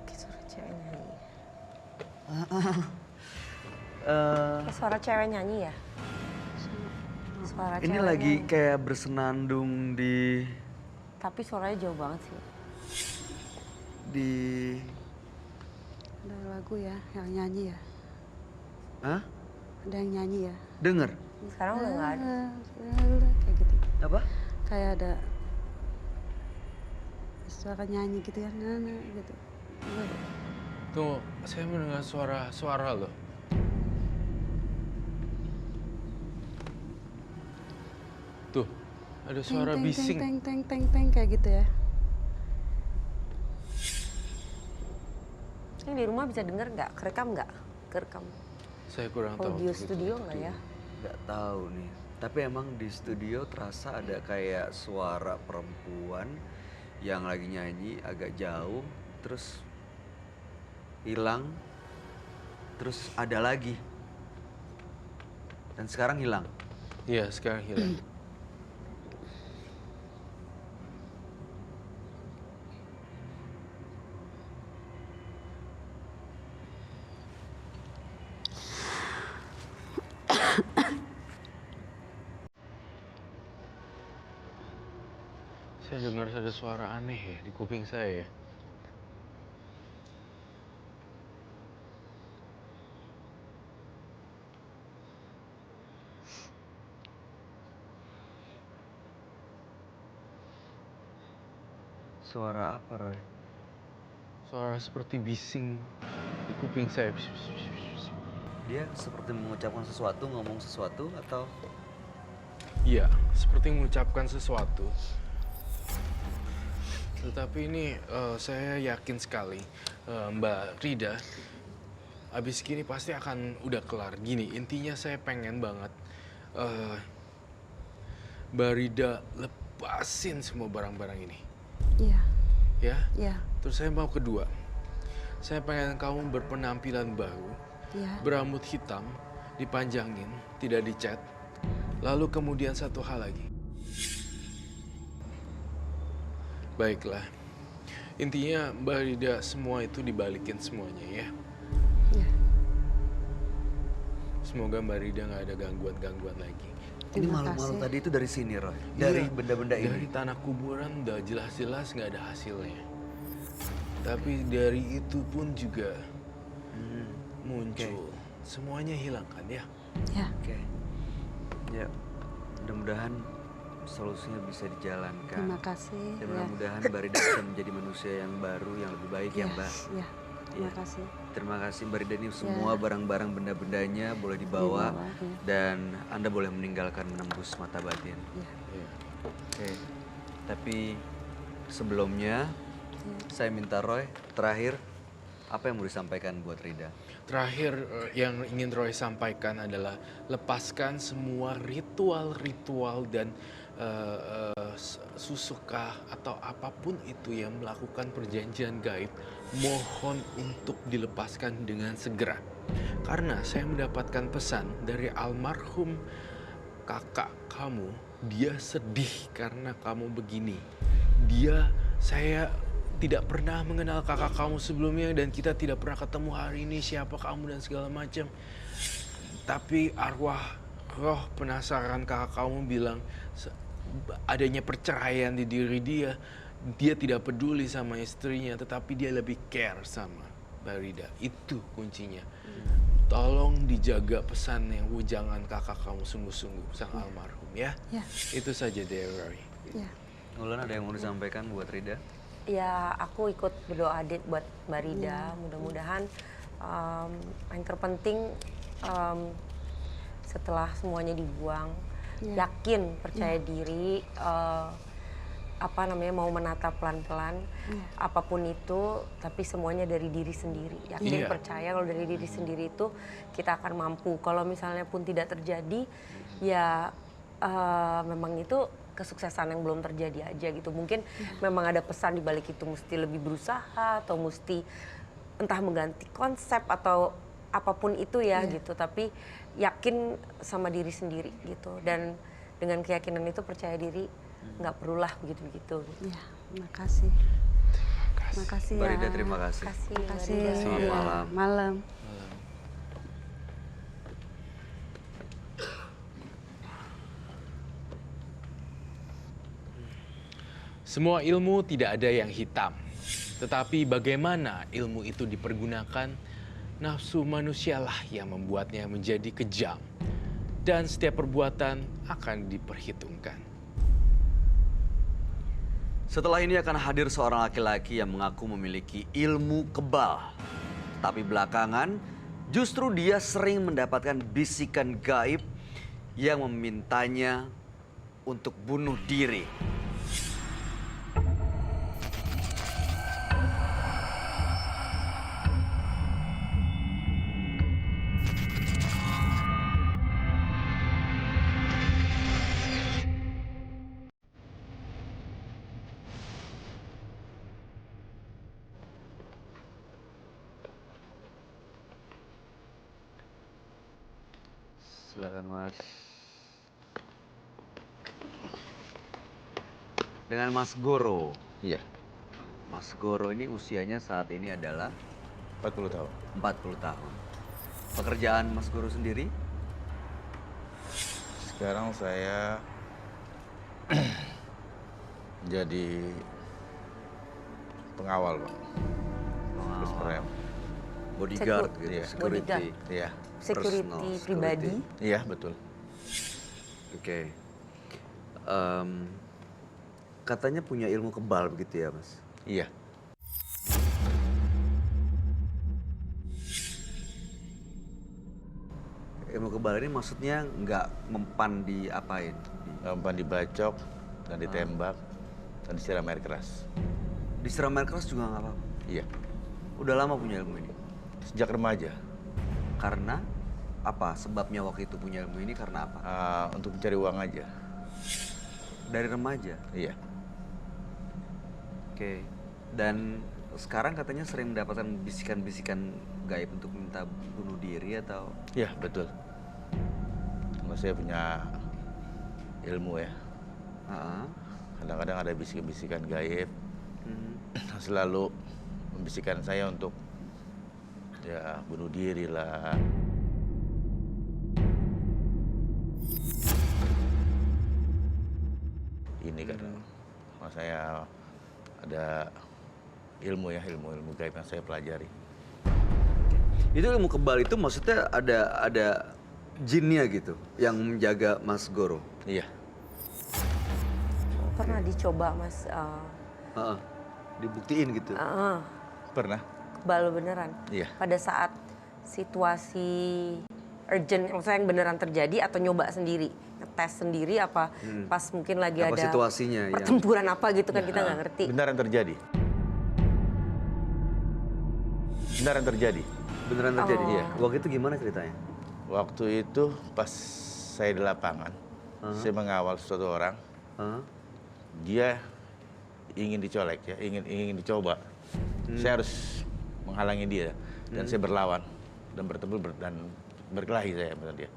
Kayak suara cewek nyanyi. Eh, Kayak suara cewek nyanyi ya? Suara ini cewek lagi nyanyi. kayak bersenandung di Tapi suaranya jauh banget sih. Ada lagu ya yang nyanyi ya. Hah? ada yang nyanyi ya. Dengar? Sekarang udah nggak ada. Kayak gitu. Apa? Kayak ada suara nyanyi gitu ya, nana gitu. Tuh, saya mendengar suara loh. Tuh, ada suara Teng, teng, bising. Teng teng teng teng kayak gitu ya. Ini di rumah bisa denger nggak? Kerekam nggak? Kerekam. Saya kurang tahu. Audio tuh, studio gitu. nggak ya? Nggak tahu nih. Tapi emang di studio terasa ada kayak suara perempuan yang lagi nyanyi agak jauh, terus hilang, terus ada lagi. Dan sekarang hilang. Iya, sekarang hilang. Saya dengar ada suara aneh ya di kuping saya ya. Suara apa, Roy? Suara seperti bising di kuping saya. Dia seperti mengucapkan sesuatu, ngomong sesuatu, atau Iya, seperti mengucapkan sesuatu. Tetapi ini saya yakin sekali Mbak Rida, abis gini pasti akan udah kelar. Gini, intinya saya pengen banget Mbak Rida lepasin semua barang-barang ini. Iya, Ya? iya, Terus saya mau kedua, saya pengen kamu berpenampilan baru, iya. berambut hitam, dipanjangin, tidak dicat. Lalu kemudian satu hal lagi. Baiklah, intinya Mbak Rida semua itu dibalikin semuanya ya. Iya. Semoga Mbak Rida nggak ada gangguan-gangguan lagi. ini Terima malu-malu kasih. tadi itu dari sini, Roy? Dari Iya, benda-benda Dari ini? tanah kuburan udah jelas-jelas nggak ada hasilnya. Tapi dari itu pun juga muncul. Semuanya hilang kan ya? Ya, Oke. Ya, mudah-mudahan solusinya bisa dijalankan. terima kasih. Dan Ya, mudah-mudahan Mbak Rida bisa menjadi manusia yang baru, yang lebih baik ya, Mbak. Ya, terima Iya. kasih. Terima kasih Mbak Rida, ini semua barang-barang benda-bendanya boleh dibawa, Dibawa, ya. dan Anda boleh meninggalkan menembus mata batin. Ya, Iya. Oke. Tapi sebelumnya saya minta Roy, terakhir apa yang mau disampaikan buat Rida? Terakhir yang ingin Roy sampaikan adalah lepaskan semua ritual-ritual dan susukah atau apapun itu yang melakukan perjanjian gaib. Mohon untuk dilepaskan dengan segera. Karena saya mendapatkan pesan dari almarhum kakak kamu, dia sedih karena kamu begini. Saya tidak pernah mengenal kakak kamu sebelumnya dan kita tidak pernah ketemu hari ini siapa kamu dan segala macam. Tapi roh penasaran kakak kamu bilang adanya perceraian di diri dia. Dia tidak peduli sama istrinya, tetapi dia lebih care sama Mbak Rida. Itu kuncinya. Tolong dijaga pesan yang ujangan kakak kamu sungguh-sungguh sang almarhum ya. ya, Itu saja deh Roy. ya. Ulan, ada yang mau disampaikan buat Rida? Ya, aku ikut berdoa buat Mbak Rida. Mudah-mudahan yang terpenting setelah semuanya dibuang, yakin, percaya diri, mau menata pelan-pelan, apapun itu, tapi semuanya dari diri sendiri. Yakin, Iya. percaya kalau dari diri sendiri itu kita akan mampu. Kalau misalnya pun tidak terjadi, ya memang itu kesuksesan yang belum terjadi aja gitu. Mungkin memang ada pesan di balik itu, mesti lebih berusaha atau mesti entah mengganti konsep atau apapun itu ya gitu. Tapi yakin sama diri sendiri gitu. Dan dengan keyakinan itu percaya diri, nggak perulah begitu-begitu. Ya, terima kasih. Terima kasih Mbak ya. Rida, terima kasih. Terima kasih. Terima kasih. Selamat Ya, malam. Malam. Semua ilmu tidak ada yang hitam, tetapi bagaimana ilmu itu dipergunakan nafsu manusialah yang membuatnya menjadi kejam. Dan setiap perbuatan akan diperhitungkan. Setelah ini akan hadir seorang laki-laki yang mengaku memiliki ilmu kebal. Tapi belakangan justru dia sering mendapatkan bisikan gaib yang memintanya untuk bunuh diri. Silakan Mas. Dengan Mas Goro. Iya, Mas Goro ini usianya saat ini adalah 40 tahun. 40 tahun. Pekerjaan Mas Goro sendiri? Sekarang saya jadi pengawal, Pak. Terus rem. Bodyguard gitu, Iya. security. Bodyguard. Iya, Security Personal pribadi. iya betul. Oke. Katanya punya ilmu kebal begitu ya, Mas? Iya, Ilmu kebal ini maksudnya nggak mempan di apain? gampang dibacok dan ditembak dan disiram air keras. Disiram air keras juga nggak apa-apa? Iya, Udah lama punya ilmu ini? sejak remaja. Karena apa? Sebabnya waktu itu punya ilmu ini karena apa? Untuk mencari uang aja. Dari remaja? Iya, Oke. Dan sekarang katanya sering mendapatkan bisikan-bisikan gaib untuk minta bunuh diri atau? iya betul. Kalau saya punya ilmu ya, Heeh. kadang-kadang ada bisikan-bisikan gaib Mhm. selalu membisikkan saya untuk ya bunuh diri lah. Ini karena saya ada ilmu ya, ilmu gaib yang saya pelajari. Itu ilmu kebal itu maksudnya ada jinnya gitu yang menjaga Mas Goro? Iya, Pernah dicoba Mas Heeh. Dibuktiin gitu? pernah. kebal beneran? Iya. Pada saat situasi urgent, maksudnya yang beneran terjadi atau nyoba sendiri? Ngetes sendiri apa pas mungkin lagi Apa ada situasinya yang- pertempuran apa gitu kan kita nggak ngerti. Beneran terjadi. Beneran terjadi. Beneran terjadi? Oh. Iya. Waktu itu gimana ceritanya? Waktu itu pas saya di lapangan, saya mengawal suatu orang, Heeh. dia ingin dicolek ya, ingin dicoba. Saya harus menghalangi dia dan saya berlawan dan bertempur dan berkelahi saya dengan dia.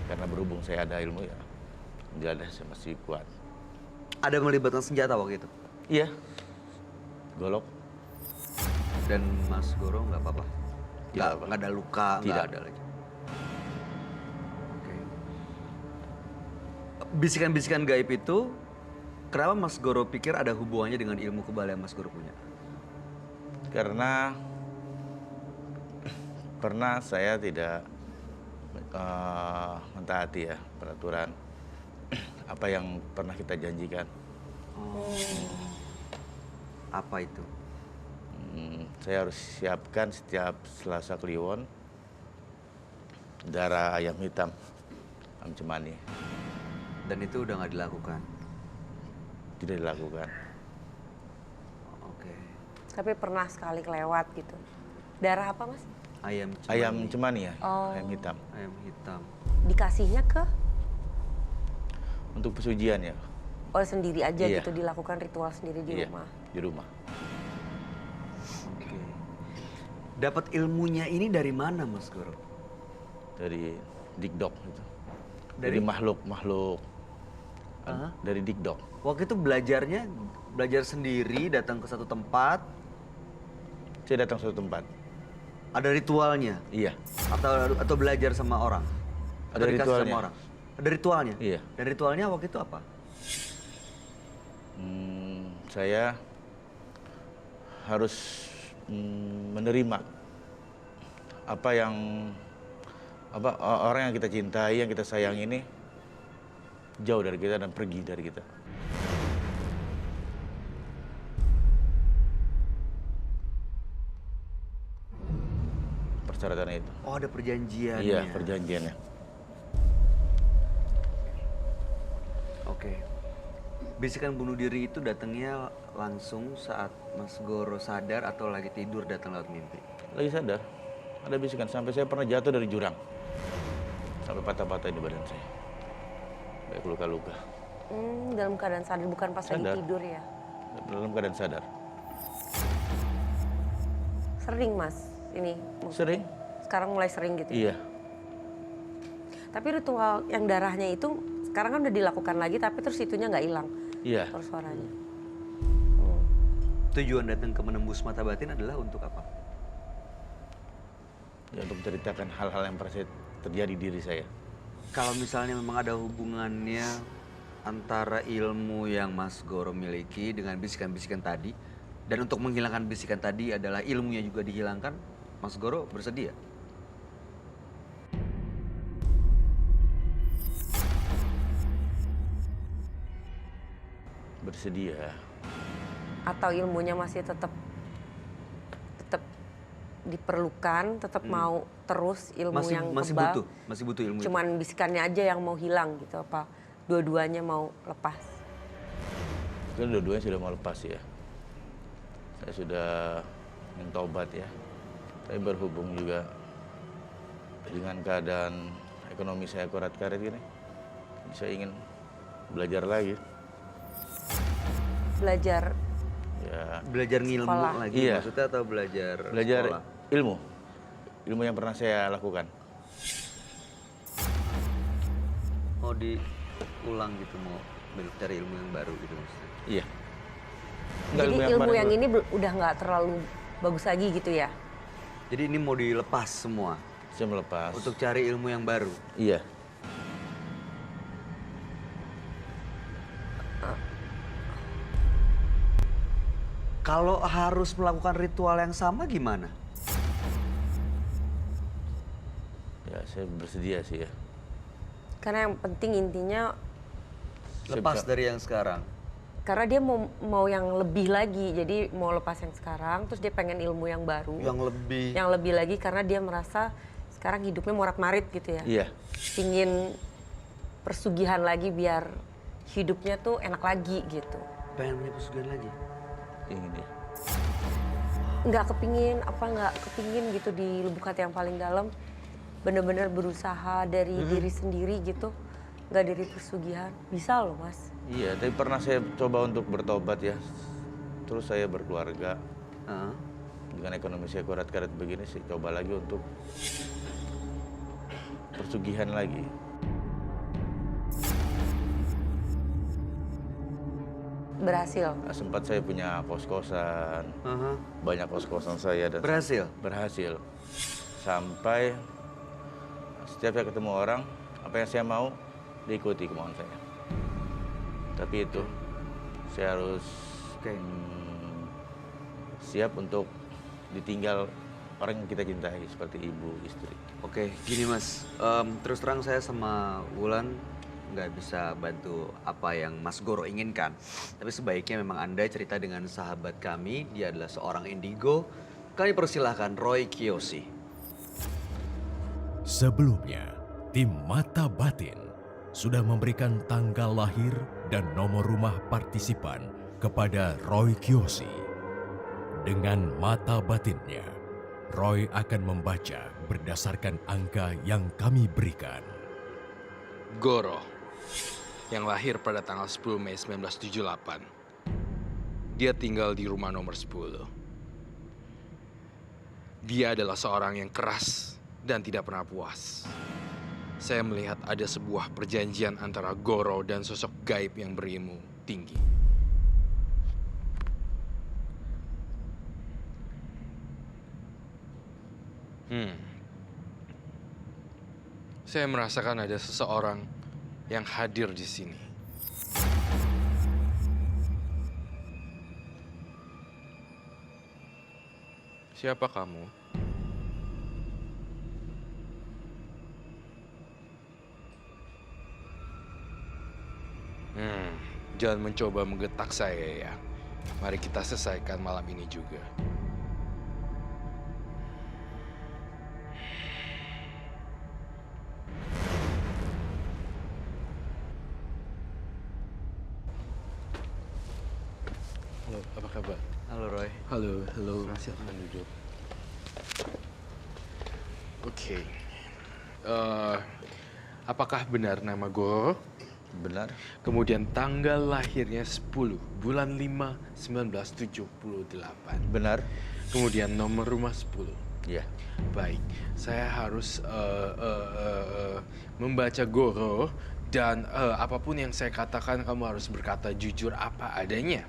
Karena berhubung saya ada ilmu ya, dia ada saya masih kuat. Ada melibatkan senjata waktu itu? Iya, golok. Dan Mas Goro nggak apa-apa? Tidak apa. Nggak ada luka, nggak Tidak. ada lagi? Oke. Bisikan-bisikan gaib itu, kenapa Mas Goro pikir ada hubungannya dengan ilmu kebal yang Mas Goro punya? Karena pernah saya tidak mentaati ya peraturan apa yang pernah kita janjikan. Apa itu? Saya harus siapkan setiap Selasa Kliwon darah ayam hitam, ayam cemani. Dan itu udah nggak dilakukan? Tidak dilakukan. Oke. Tapi pernah sekali kelewat gitu. Darah apa Mas? Ayam cemani. Ayam cemani ya, Oh. ayam hitam. Ayam hitam. Dikasihnya ke? Untuk pesugihan ya. Oh sendiri aja Iya. gitu, dilakukan ritual sendiri di Iya, rumah. di rumah. Oke. Dapat ilmunya ini dari mana Mas Goro? Dari dikdok itu. Dari? Dari makhluk-makhluk. Hah? Dari dikdok. Waktu itu belajar sendiri, datang ke satu tempat, Saya datang suatu tempat. ada ritualnya? Iya. Atau belajar sama orang? Ada Atau dikasih ritualnya. sama orang? Ada ritualnya? Iya. Dan ritualnya waktu itu apa? Saya harus menerima apa yang orang yang kita cintai, yang kita sayang ini jauh dari kita dan pergi dari kita. Persyaratannya itu. Oh, ada perjanjiannya. Iya, perjanjiannya. Oke. Bisikan bunuh diri itu datangnya langsung saat Mas Goro sadar atau lagi tidur datang lewat mimpi? Lagi sadar, ada bisikan. Sampai saya pernah jatuh dari jurang. Sampai patah-patah di badan saya. Baik luka-luka. Dalam keadaan sadar, bukan pas lagi Sadar. tidur ya? Dalam keadaan sadar. Sering Mas, ini? Sering? Sekarang mulai sering gitu ya? Iya. Tapi ritual yang darahnya itu sekarang kan udah dilakukan lagi, tapi terus itunya nggak hilang. Iya. Terus suaranya. Tujuan datang ke menembus mata batin adalah untuk apa? Ya, untuk menceritakan hal-hal yang pernah terjadi di diri saya. Kalau misalnya memang ada hubungannya antara ilmu yang Mas Goro miliki dengan bisikan-bisikan tadi, dan untuk menghilangkan bisikan tadi adalah ilmunya juga dihilangkan, Mas Goro bersedia? Bersedia. Atau ilmunya masih tetap diperlukan, tetap mau terus ilmu yang kebal. Masih butuh ilmu. Cuman bisikannya aja yang mau hilang gitu, apa dua-duanya mau lepas? Kan dua-duanya sudah mau lepas ya. Saya sudah ingin taubat ya. Tapi berhubung juga dengan keadaan ekonomi saya korat-karet gini, saya ingin belajar lagi. Belajar Ya, Belajar ngilmu Sekolah. lagi Iya. maksudnya atau belajar sekolah? ilmu. Ilmu yang pernah saya lakukan. Mau diulang gitu, mau cari ilmu yang baru gitu maksudnya? Iya. jadi ilmu kemarin yang gua- ini udah nggak terlalu bagus lagi gitu ya? Jadi ini mau dilepas semua Saya melepas. untuk cari ilmu yang baru. Iya. Kalau harus melakukan ritual yang sama gimana? Ya, saya bersedia sih ya. Karena yang penting intinya, Saya Lepas bisa- dari yang sekarang. karena dia mau yang lebih lagi, jadi mau lepas yang sekarang, terus dia pengen ilmu yang baru, Yang lebih. yang lebih lagi karena dia merasa sekarang hidupnya morat-marit gitu ya. Iya. Pingin persugihan lagi biar hidupnya tuh enak lagi gitu. Pengen punya pesugihan lagi? Ingin ya. Nggak kepingin gitu di lubuk hati yang paling dalam, bener-bener berusaha dari diri sendiri gitu, nggak dari persugihan. Bisa loh Mas. Iya, tapi pernah saya coba untuk bertobat ya. Terus saya berkeluarga. Heeh. Dengan ekonomi saya korat-karet begini, saya coba lagi untuk persugihan lagi. Berhasil. Nah, sempat saya punya kos-kosan, Aha. banyak kos-kosan saya dan Berhasil? berhasil. Sampai setiap saya ketemu orang, apa yang saya mau diikuti kemauan saya. Tapi itu saya harus Oke. siap untuk ditinggal orang yang kita cintai seperti ibu, istri. Oke, gini Mas. Terus terang saya sama Wulan nggak bisa bantu apa yang Mas Goro inginkan. Tapi sebaiknya memang Anda cerita dengan sahabat kami. Dia adalah seorang indigo. Kami persilahkan Roy Kiyoshi. Sebelumnya, tim Mata Batin sudah memberikan tanggal lahir dan nomor rumah partisipan kepada Roy Kiyoshi. Dengan mata batinnya, Roy akan membaca berdasarkan angka yang kami berikan. Goro, yang lahir pada tanggal 10 Mei 1978. Dia tinggal di rumah nomor 10. Dia adalah seorang yang keras dan tidak pernah puas. Saya melihat ada sebuah perjanjian antara Goro dan sosok gaib yang berilmu tinggi. Saya merasakan ada seseorang yang hadir di sini. Siapa kamu? Jangan mencoba menggetak saya ya. Mari kita selesaikan malam ini juga. Halo, apa kabar? Halo Roy. Halo. Silakan duduk. Oke. Apakah benar nama Goro? Benar? Kemudian tanggal lahirnya 10 bulan 5 1978. Benar? Kemudian nomor rumah 10. Iya. Baik, saya harus membaca Goro dan apapun yang saya katakan kamu harus berkata jujur apa adanya.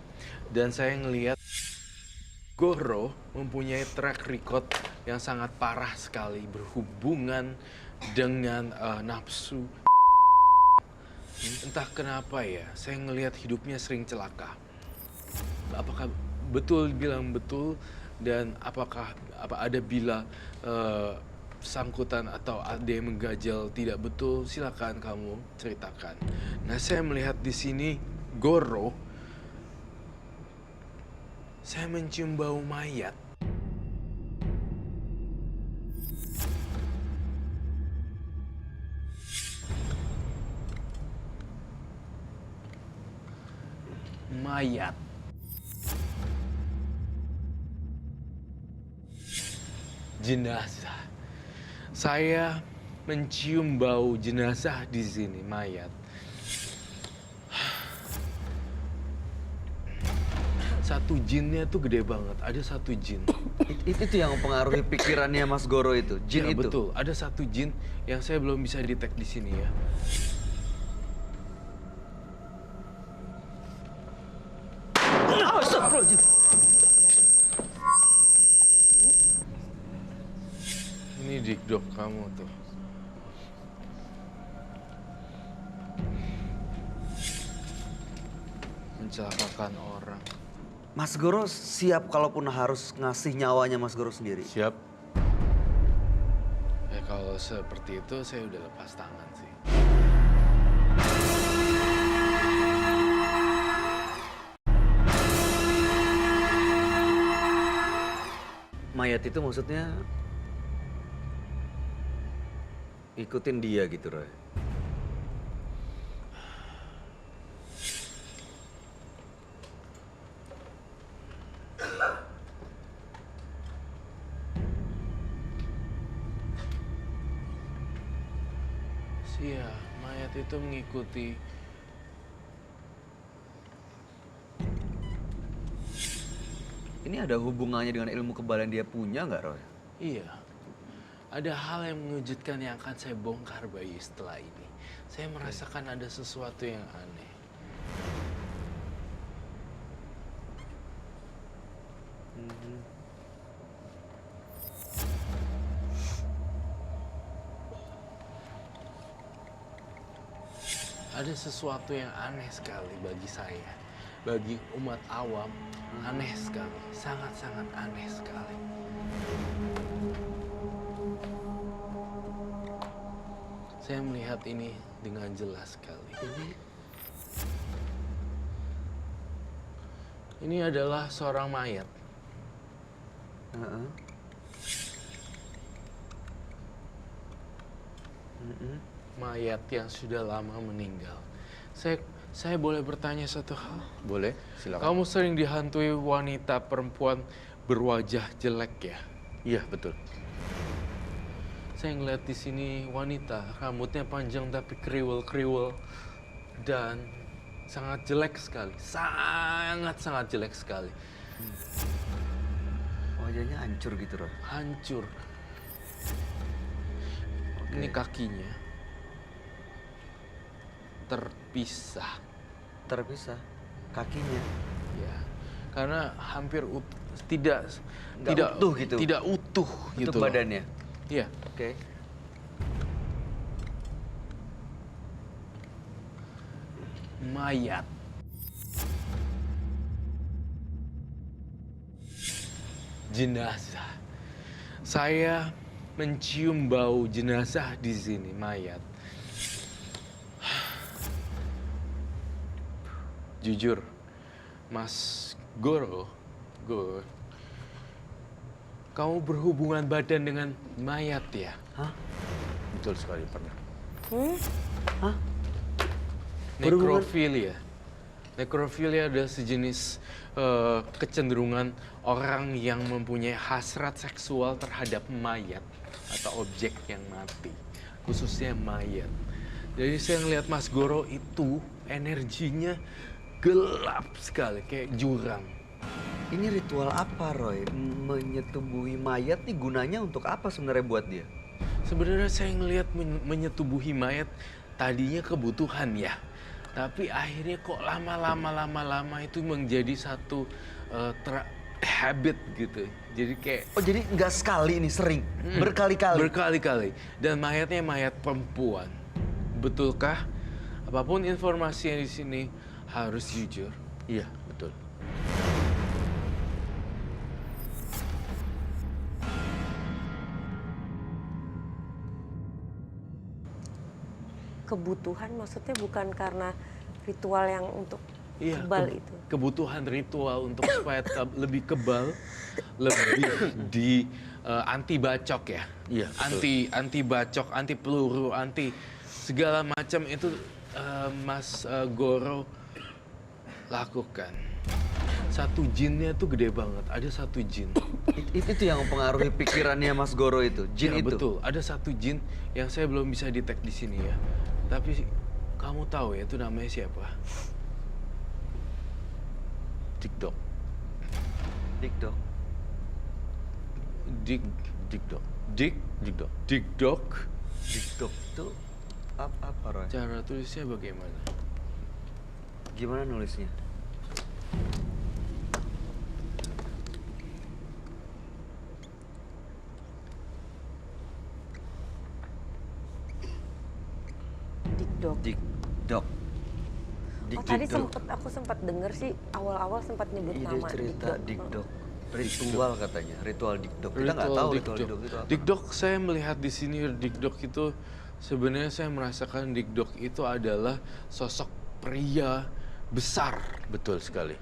Dan saya ngelihat Goro mempunyai track record yang sangat parah sekali berhubungan dengan nafsu. Entah kenapa ya, saya ngelihat hidupnya sering celaka. Apakah betul bilang betul dan apakah ada bila sangkutan atau ada yang mengganjal tidak betul? Silakan kamu ceritakan. Nah, saya melihat di sini Goro, saya mencium bau mayat. Mayat. Jenazah. Saya mencium bau jenazah di sini, mayat. Satu jinnya tuh gede banget. Ada satu jin. Itu yang mempengaruhi pikirannya Mas Goro itu. Jin Ya, itu. betul. Ada satu jin yang saya belum bisa detect di sini ya. Ini dikdok kamu tuh. Mencelakakan orang. Mas Goro siap kalaupun harus ngasih nyawanya Mas Goro sendiri. Siap. Ya kalau seperti itu saya udah lepas tangan sih. Mayat itu maksudnya ikutin dia gitu Roy. Iya, mayat itu mengikuti. Ini ada hubungannya dengan ilmu kebal yang dia punya nggak Roy? Iya, ada hal yang mengejutkan yang akan saya bongkar Bayu setelah ini. Saya merasakan ada sesuatu yang aneh. Ada sesuatu yang aneh sekali bagi saya. Bagi umat awam, aneh sekali. Sangat-sangat aneh sekali. Saya melihat ini dengan jelas sekali. Ini adalah seorang mayat. Heeh. Mayat yang sudah lama meninggal. Saya boleh bertanya satu hal? Boleh, silakan. Kamu sering dihantui wanita perempuan berwajah jelek ya? Iya, betul. Saya ngeliat di sini wanita, rambutnya panjang tapi kriwel-kriwel dan sangat jelek sekali. Sangat jelek sekali. Wajahnya hancur gitu Roy. Hancur. Ini kakinya terpisah. Terpisah kakinya. Ya, karena hampir tidak utuh gitu. Tidak utuh gitu. Untuk badannya. Iya. Oke. Mayat. Jenazah. Saya mencium bau jenazah di sini, mayat. jujur, Mas Goro, kamu berhubungan badan dengan mayat ya? Hah? Betul sekali, pernah. Hah? Nekrofilia. Nekrofilia adalah sejenis kecenderungan orang yang mempunyai hasrat seksual terhadap mayat atau objek yang mati, khususnya mayat. Jadi saya ngelihat Mas Goro itu energinya gelap sekali, kayak jurang. Ini ritual apa, Roy? Menyetubuhi mayat nih gunanya untuk apa sebenarnya buat dia? Sebenarnya saya ngelihat menyetubuhi mayat tadinya kebutuhan ya. Tapi akhirnya kok lama-lama itu menjadi satu habit gitu. Jadi kayak... Oh jadi nggak sekali ini, sering? Berkali-kali? Berkali-kali. Dan mayatnya mayat perempuan. Betulkah? Apapun informasi yang di sini harus jujur. Iya, betul. Kebutuhan maksudnya bukan karena ritual yang untuk Iya, kebal itu. kebutuhan ritual untuk supaya lebih kebal, lebih di anti bacok ya. Iya, betul. Anti bacok, anti peluru, anti segala macam itu Mas Goro lakukan. Satu jinnya tuh gede banget. Ada satu jin. Itu yang mempengaruhi pikirannya Mas Goro itu, jin Ya, itu? betul. Ada satu jin yang saya belum bisa detect di sini ya. Tapi kamu tahu ya itu namanya siapa? Dikdok. Dikdok. Dikdok. Dikdok. Dikdok itu apa, Roy? Cara tulisnya bagaimana? Gimana nulisnya? Dikdok. Dikdok. Oh tadi aku sempat dengar sih awal-awal sempat nyebut Iya, nama cerita Dikdok. Dikdok. Ritual katanya, ritual Dikdok. Kita nggak tahu ritual Dikdok itu apa. Dikdok saya melihat di sini Dikdok itu sebenarnya saya merasakan Dikdok itu adalah sosok pria besar. Betul sekali.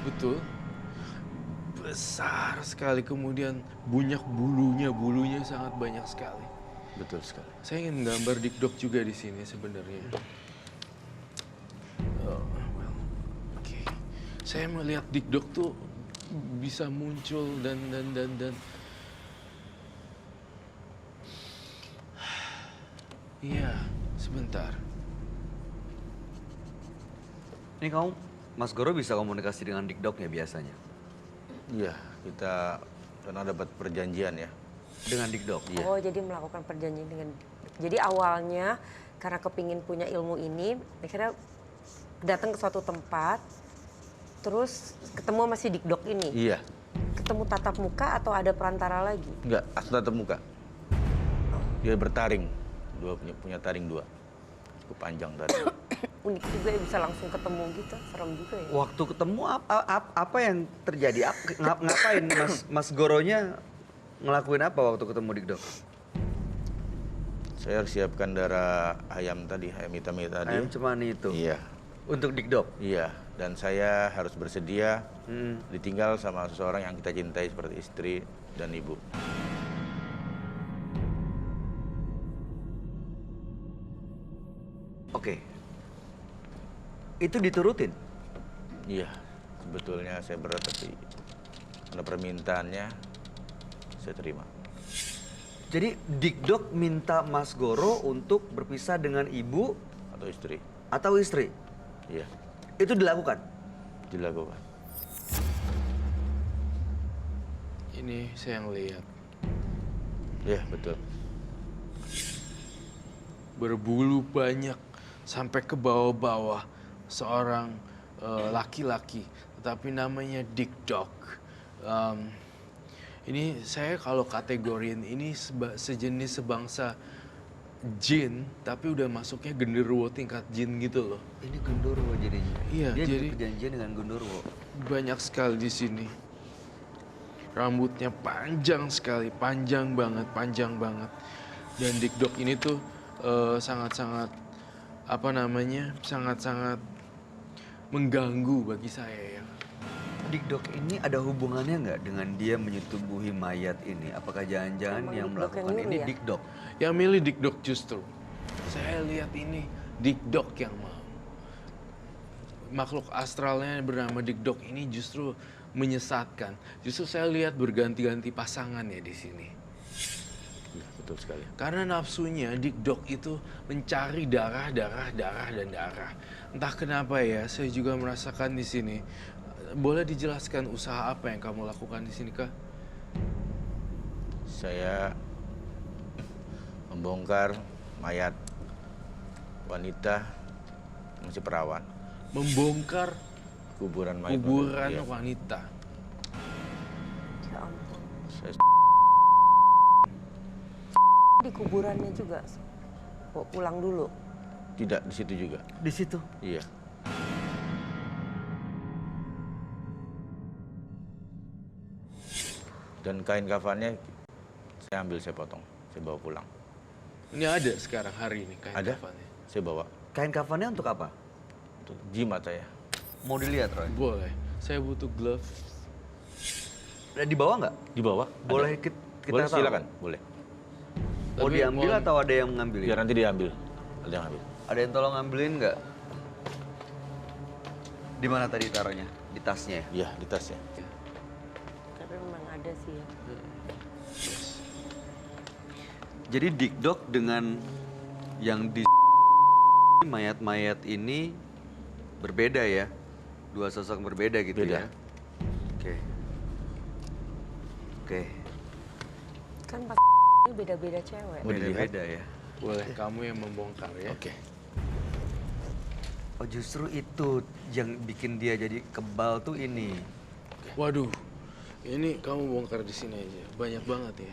Betul. Besar sekali, kemudian bulunya sangat banyak sekali. Betul sekali. Saya ingin gambar Dikdok juga di sini sebenarnya. Oh, well, oke. Saya melihat Dikdok tuh bisa muncul dan iya, sebentar. Ini kamu, Mas Goro bisa komunikasi dengan Dikdoknya biasanya? Iya, kita pernah dapat perjanjian ya. Dengan Dikdok? Iya. Oh jadi melakukan perjanjian dengan. Jadi awalnya karena kepingin punya ilmu ini, akhirnya datang ke suatu tempat, terus ketemu sama si Dikdok ini. Iya. Ketemu tatap muka atau ada perantara lagi? Enggak, langsung tatap muka. Dia bertaring, punya taring dua. Cukup panjang tadi. Unik juga ya bisa langsung ketemu gitu, serem juga ya. Waktu ketemu apa yang terjadi? Ngapain Mas Goronya ngelakuin apa waktu ketemu Dikdok? Saya harus siapkan darah ayam tadi, ayam hitam tadi. Ayam cemani itu? Iya. Untuk Dikdok? Iya, dan saya harus bersedia ditinggal sama seseorang yang kita cintai seperti istri dan ibu. Oke. Itu diturutin? Iya, sebetulnya saya berat tapi karena permintaannya saya terima. Jadi Dikdok minta Mas Goro untuk berpisah dengan ibu Atau istri. atau istri? Iya, Itu dilakukan? dilakukan. Ini saya yang lihat. Iya, betul. Berbulu banyak sampai ke bawah-bawah, seorang laki-laki, tetapi namanya Dikdok. Ini saya kalau kategoriin ini sejenis sebangsa jin, tapi udah masuknya genderuwo tingkat jin gitu loh. Ini Gundurwo jadinya? Iya, Dia jadi perjanjian dengan Gundurwo? banyak sekali di sini. Rambutnya panjang sekali, panjang banget. Dan Dikdok ini tuh sangat-sangat sangat-sangat mengganggu bagi saya ya. Dikdok ini ada hubungannya nggak dengan dia menyetubuhi mayat ini? Apakah jangan-jangan Emang yang Dikdok melakukan yang ini nyuruh ya? Dikdok? Yang milih Dikdok justru. Saya lihat ini Dikdok yang mau. Makhluk astralnya yang bernama Dikdok ini justru menyesatkan. Justru saya lihat berganti-ganti pasangannya di sini. Iya, betul sekali. Karena nafsunya Dikdok itu mencari darah, dan darah. Entah kenapa ya, saya juga merasakan di sini. Boleh dijelaskan usaha apa yang kamu lakukan di sini, Kak? Saya membongkar mayat wanita masih perawan. Membongkar Kuburan mayat kuburan iya. wanita. Ya ampun. Saya Di kuburannya juga. Bawa pulang dulu. tidak di situ juga. Di situ. Iya. Dan kain kafannya saya ambil, saya potong, saya bawa pulang. Ini ada sekarang hari ini kain Ada? kafannya. Saya bawa Kain kafannya untuk apa? untuk jimat saya. Mau dilihat, Roy? Boleh. Saya butuh glove. Dibawa nggak? Di bawah? Boleh Ada. kita Boleh, tahu? silakan, boleh. Mau Tapi diambil mohon- atau ada yang mengambil? Biar nanti diambil. Ada yang ambil. Ada yang tolong ngambilin nggak? Di mana tadi taruhnya? Di tasnya ya? Iya, di tasnya. Tapi memang ada sih ya. Jadi Dikdok dengan yang di mayat-mayat ini berbeda ya? Dua sosok berbeda gitu Beda. ya? Oke. Oke. Kan pas ini beda-beda cewek. Mau dilihat? Beda-beda ya? Boleh kamu yang membongkar ya. Oke. Oh justru itu yang bikin dia jadi kebal tuh ini. Waduh. Ini kamu bongkar di sini aja. Banyak banget ya.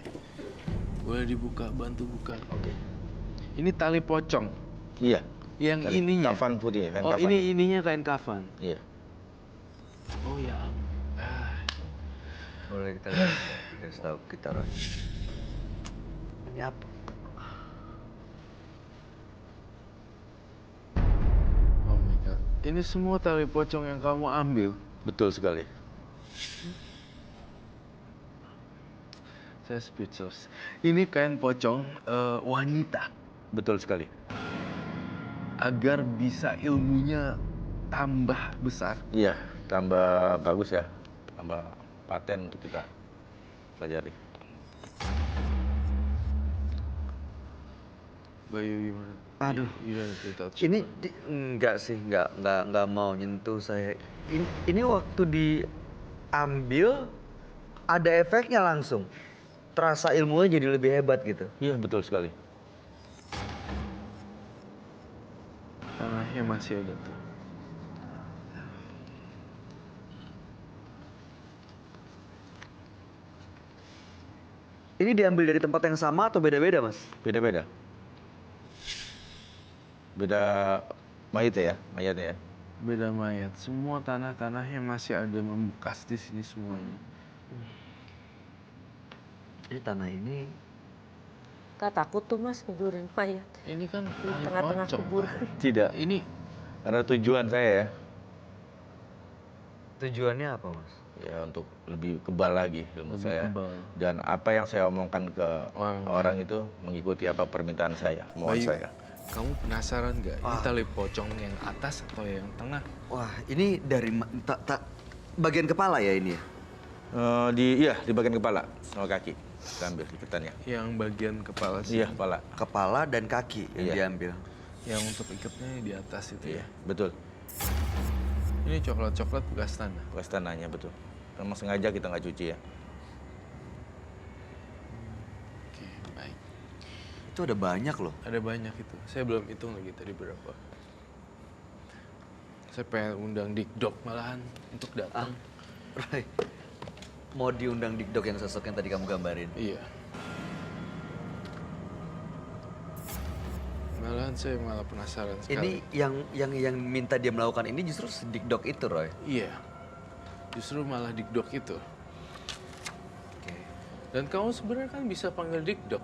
Boleh dibuka, bantu buka. Oke. Ini tali pocong. Iya. Yang Tadi ininya. Kafan putih, kain Oh, kafan. ini ininya kain kafan. Iya. Oh ya. Boleh kita lihat. Kita tahu kita Roy. Ini apa? Oh my god. Ini semua tali pocong yang kamu ambil. Betul sekali. Saya speechless. Ini kain pocong wanita. Betul sekali. Agar bisa ilmunya tambah besar. Iya, tambah bagus ya. Tambah paten untuk kita pelajari. Bayu gimana? Aduh. Iya, kita Ini enggak sih, enggak mau nyentuh saya. Ini waktu diambil ada efeknya langsung. Terasa ilmunya jadi lebih hebat gitu. Iya, betul sekali. tanahnya masih ada tuh. Ini diambil dari tempat yang sama atau beda-beda, Mas? Beda-beda. Beda mayat ya, mayatnya ya. Beda mayat. Semua tanah-tanahnya masih ada membekas di sini semuanya. Ini tanah ini Gak takut tuh Mas tidurin mayat Ini kan di tali tengah-tengah pocong. kuburan. Tidak, Ini karena tujuan saya ya, tujuannya apa, Mas? ya untuk lebih kebal lagi ilmu Lebih saya. kebal. Dan apa yang saya omongkan ke orang itu mengikuti apa permintaan saya, mohon Bayu, saya. kamu penasaran nggak? Ini Ah. tali pocong yang atas atau yang tengah? Wah, ini dari bagian kepala ya ini ya? Iya, di bagian kepala sama kaki. Kita ambil iketannya. Yang bagian kepala sih. Iya, kepala. Kepala dan kaki yang Iya. diambil. Yang untuk ikatnya di atas itu Iya, ya. betul. Ini coklat-coklat bekas tanah. Bekas tanahnya betul. Memang sengaja kita nggak cuci ya. Oke, baik. Itu ada banyak loh. Ada banyak itu. Saya belum hitung lagi tadi berapa. Saya pengen undang Dikdok malahan untuk datang. Roy, mau diundang Dikdok yang sosok yang tadi kamu gambarin. Iya. Malahan saya malah penasaran Ini sekali. yang minta dia melakukan ini justru si Dikdok itu, Roy. Iya. Justru malah Dikdok itu. Oke. Dan kamu sebenarnya kan bisa panggil Dikdok.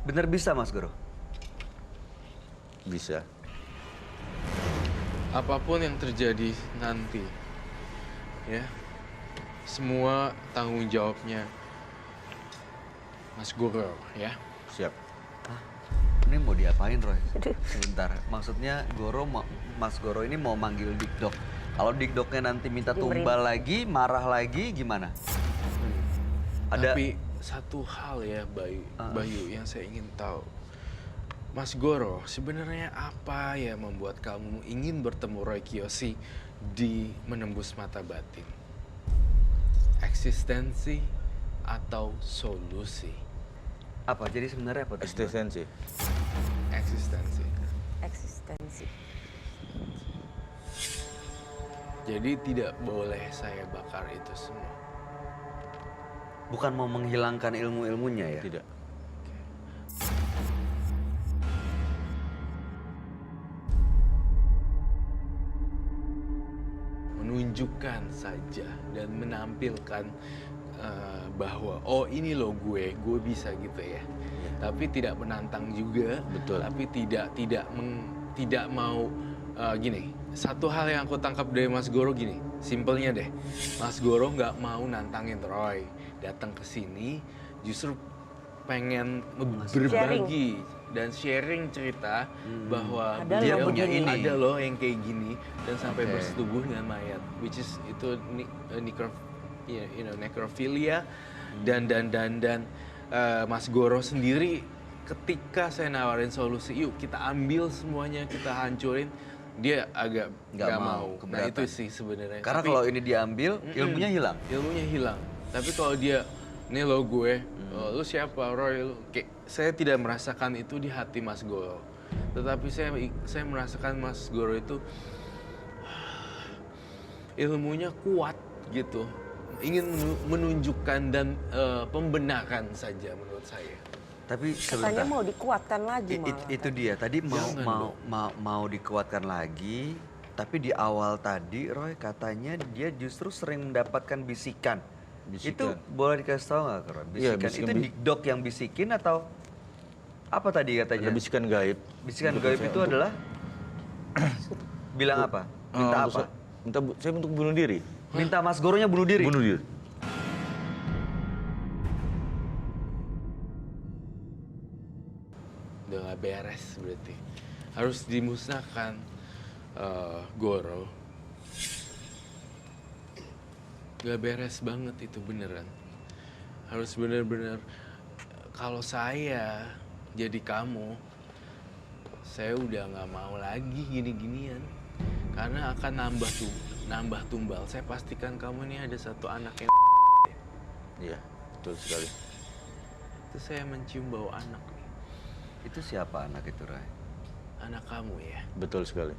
Bener bisa, Mas Guru? Bisa. apapun yang terjadi nanti, ya, semua tanggung jawabnya Mas Goro, ya. Siap. Ini mau diapain, Roy? Sebentar. Maksudnya Mas Goro ini mau manggil Dikdok. Kalau Dikdoknya nanti minta tumbal lagi, marah lagi, gimana? Tapi satu hal ya, Bayu, yang saya ingin tahu. Mas Goro, sebenarnya apa yang membuat kamu ingin bertemu Roy Kiyoshi di Menembus Mata Batin? Eksistensi atau solusi? Apa? Jadi sebenarnya apa? Eksistensi. Eksistensi. Eksistensi. Jadi tidak boleh saya bakar itu semua. Bukan mau menghilangkan ilmu-ilmunya ya? Tidak. Menunjukkan saja dan menampilkan bahwa oh ini loh gue bisa gitu ya. Tapi tidak menantang juga. Betul. Tapi tidak mau gini. Satu hal yang aku tangkap dari Mas Goro gini, simpelnya deh. Mas Goro nggak mau nantangin Roy, datang ke sini justru pengen berbagi dan sharing cerita bahwa Ada beliau punya ini. ada loh yang kayak gini dan sampai bersetubuh dengan mayat, which is itu necrophilia dan Mas Goro sendiri ketika saya nawarin solusi, yuk kita ambil semuanya, kita hancurin, dia agak nggak mau. Nah itu sih sebenarnya. Karena kalau ini diambil, ilmunya hilang. Ilmunya hilang. Tapi kalau dia, ini lo gue, lu siapa Roy? Lu. Kayak, saya tidak merasakan itu di hati Mas Goro. Tetapi saya merasakan Mas Goro itu ilmunya kuat gitu. Ingin menunjukkan dan pembenaran saja menurut saya. Tapi Katanya sebentar. mau dikuatkan lagi malah. Itu dia. Tadi mau dikuatkan lagi. Tapi di awal tadi Roy katanya dia justru sering mendapatkan bisikan. Itu boleh dikasih tahu nggak, Roy? Iya, Bisikan itu Dikdok yang bisikin atau apa tadi katanya? Ada bisikan gaib. Bisikan gaib itu adalah bilang apa? Minta apa? Saya untuk bunuh diri. Minta Mas Goronya bunuh diri. Bunuh diri. Udah gak beres berarti. Harus dimusnahkan Goro. Gak beres banget itu beneran. Harus bener-bener, kalau saya jadi kamu, saya udah gak mau lagi gini-ginian. Karena akan nambah tumbal. Saya pastikan kamu ini ada satu anak yang Iya, betul sekali. itu saya mencium bau anak nih. Itu siapa anak itu, Roy? Anak kamu ya. Betul sekali.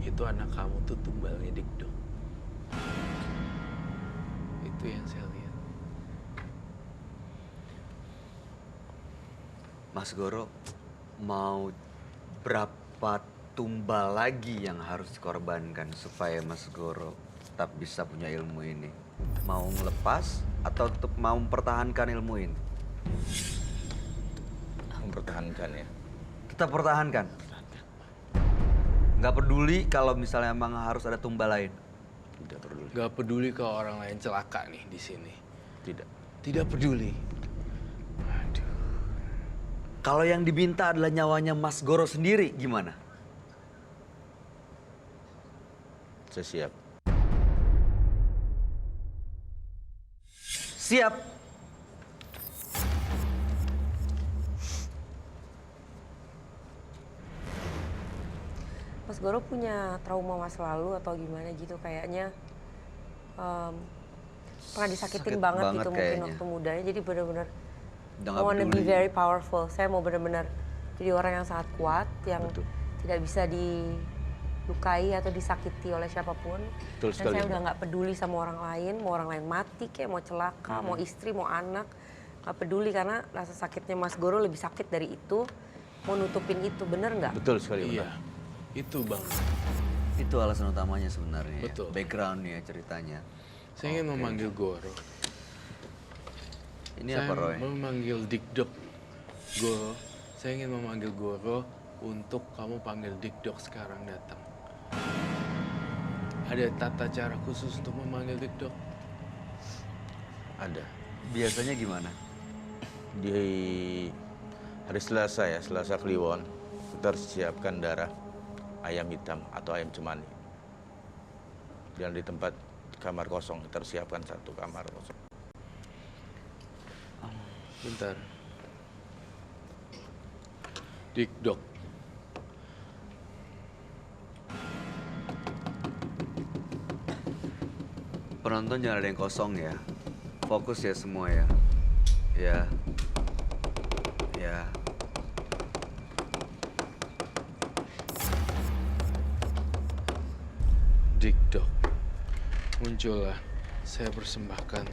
Itu anak kamu tuh tumbalnya Dikdok. Itu yang saya lihat. Mas Goro mau berapa tumbal lagi yang harus dikorbankan supaya Mas Goro tetap bisa punya ilmu ini? Mau ngelepas atau tetap mau mempertahankan ilmu ini? Mempertahankan ya. Tetap pertahankan. Nggak peduli kalau misalnya emang harus ada tumbal lain. Tidak peduli. Gak peduli kalau orang lain celaka nih di sini. Tidak. Tidak peduli. Kalau yang diminta adalah nyawanya Mas Goro sendiri, gimana? Saya siap. Siap. Mas Goro punya trauma masa lalu atau gimana gitu kayaknya pernah disakitin Sakit banget banget gitu kayaknya. mungkin waktu mudanya, jadi benar-benar Udah I nggak wanna be peduli. very powerful. Saya mau benar-benar jadi orang yang sangat kuat, yang Betul. tidak bisa dilukai atau disakiti oleh siapapun. Betul Dan sekali, saya udah Mbak. nggak peduli sama orang lain, mau orang lain mati kayak mau celaka, mau istri, mau anak, nggak peduli karena rasa sakitnya Mas Goro lebih sakit dari itu. Mau nutupin itu, bener nggak? Betul sekali. Iya, Benar. itu bang. Itu alasan utamanya sebenarnya. Betul. Backgroundnya, ceritanya. Saya ingin memanggil Goro. Ini Saya apa, Roy? memanggil Dikdok. Goro, saya ingin memanggil Goro untuk kamu panggil Dikdok sekarang datang. ada tata cara khusus untuk memanggil Dik Dok? Ada. Biasanya gimana? Di hari Selasa ya, Selasa Kliwon, kita harus siapkan darah ayam hitam atau ayam cemani. Dan di tempat kamar kosong, kita harus siapkan satu kamar kosong. Bentar. Dik Dok. Penonton jangan ada yang kosong ya. Fokus ya semua ya. Ya. Ya. Dik Dok. Muncullah, saya persembahkan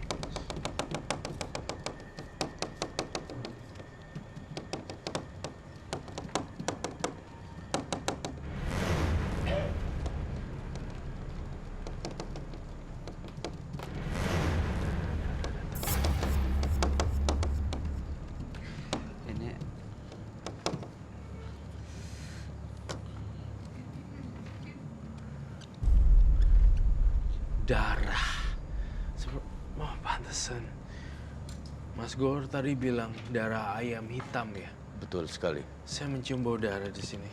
Ini darah. Oh, pantesan. Mas Gor tadi bilang darah ayam hitam ya. Betul sekali. Saya mencium bau darah di sini.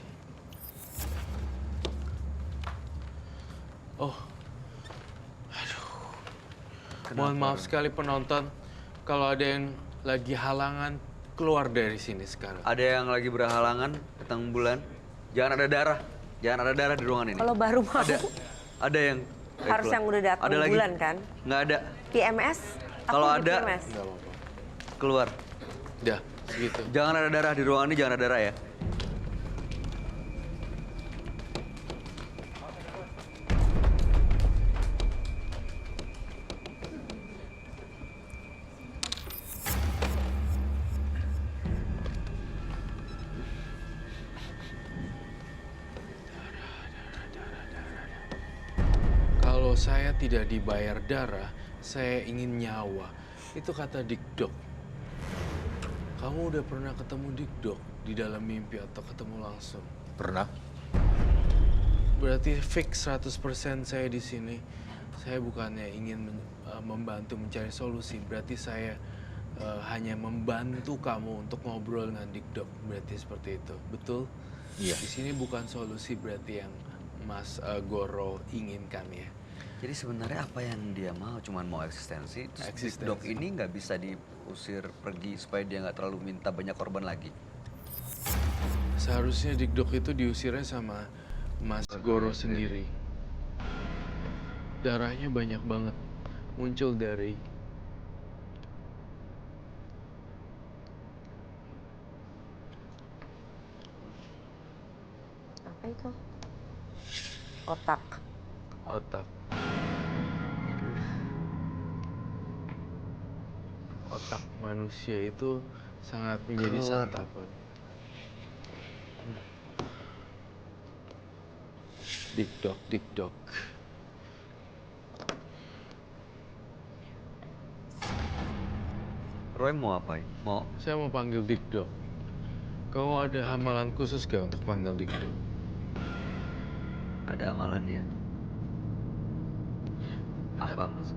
Oh, aduh. Mohon maaf sekali penonton, kalau ada yang lagi halangan keluar dari sini sekarang. ada yang lagi berhalangan datang bulan. Jangan ada darah. Jangan ada darah di ruangan ini. Kalau baru mau Ada yang harus yang udah datang Ada lagi? bulan kan? Nggak ada. PMS? Aku Kalau udah ada- PMS. Nggak apa-apa. Keluar. Udah, segitu. Jangan ada darah di ruangan ini. Jangan ada darah ya. Kalau saya tidak dibayar darah, saya ingin nyawa. Itu kata Dik Dok. Kamu udah pernah ketemu Dik Dok di dalam mimpi atau ketemu langsung? Pernah? Berarti fix 100% saya di sini. Saya bukannya ingin membantu mencari solusi. Berarti saya hanya membantu kamu untuk ngobrol dengan Dik Dok. Berarti seperti itu. Betul? Iya. Di sini bukan solusi berarti yang Mas Goro inginkan ya. Jadi sebenarnya apa yang dia mau? Cuman mau eksistensi. Terus Eksistensi. Dok ini nggak bisa diusir pergi supaya dia nggak terlalu minta banyak korban lagi. Seharusnya Dik Dok itu diusirnya sama Mas Goro sendiri. Darahnya banyak banget muncul dari Apa itu? Otak. otak. Otak manusia itu sangat menjadi Keluar. santapan. Dik Dok, Dik Dok. Roy mau apa? Mau Saya mau panggil Dik Dok. Kau ada hamalan khusus gak untuk panggil Dik Dok? ada amalan dia? Apa mas?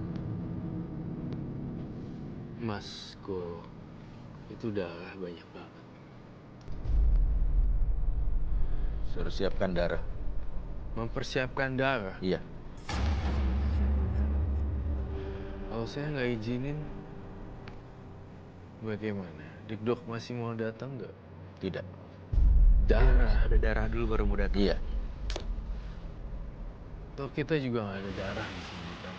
Mas Goro, itu darah banyak banget. Suruh siapkan darah. Mempersiapkan darah. Iya. Kalau saya nggak izinin, bagaimana? Dik Dok masih mau datang nggak? Tidak. Darah. Ada darah dulu baru mau datang. Iya. Toh kita juga nggak ada darah di sini kan.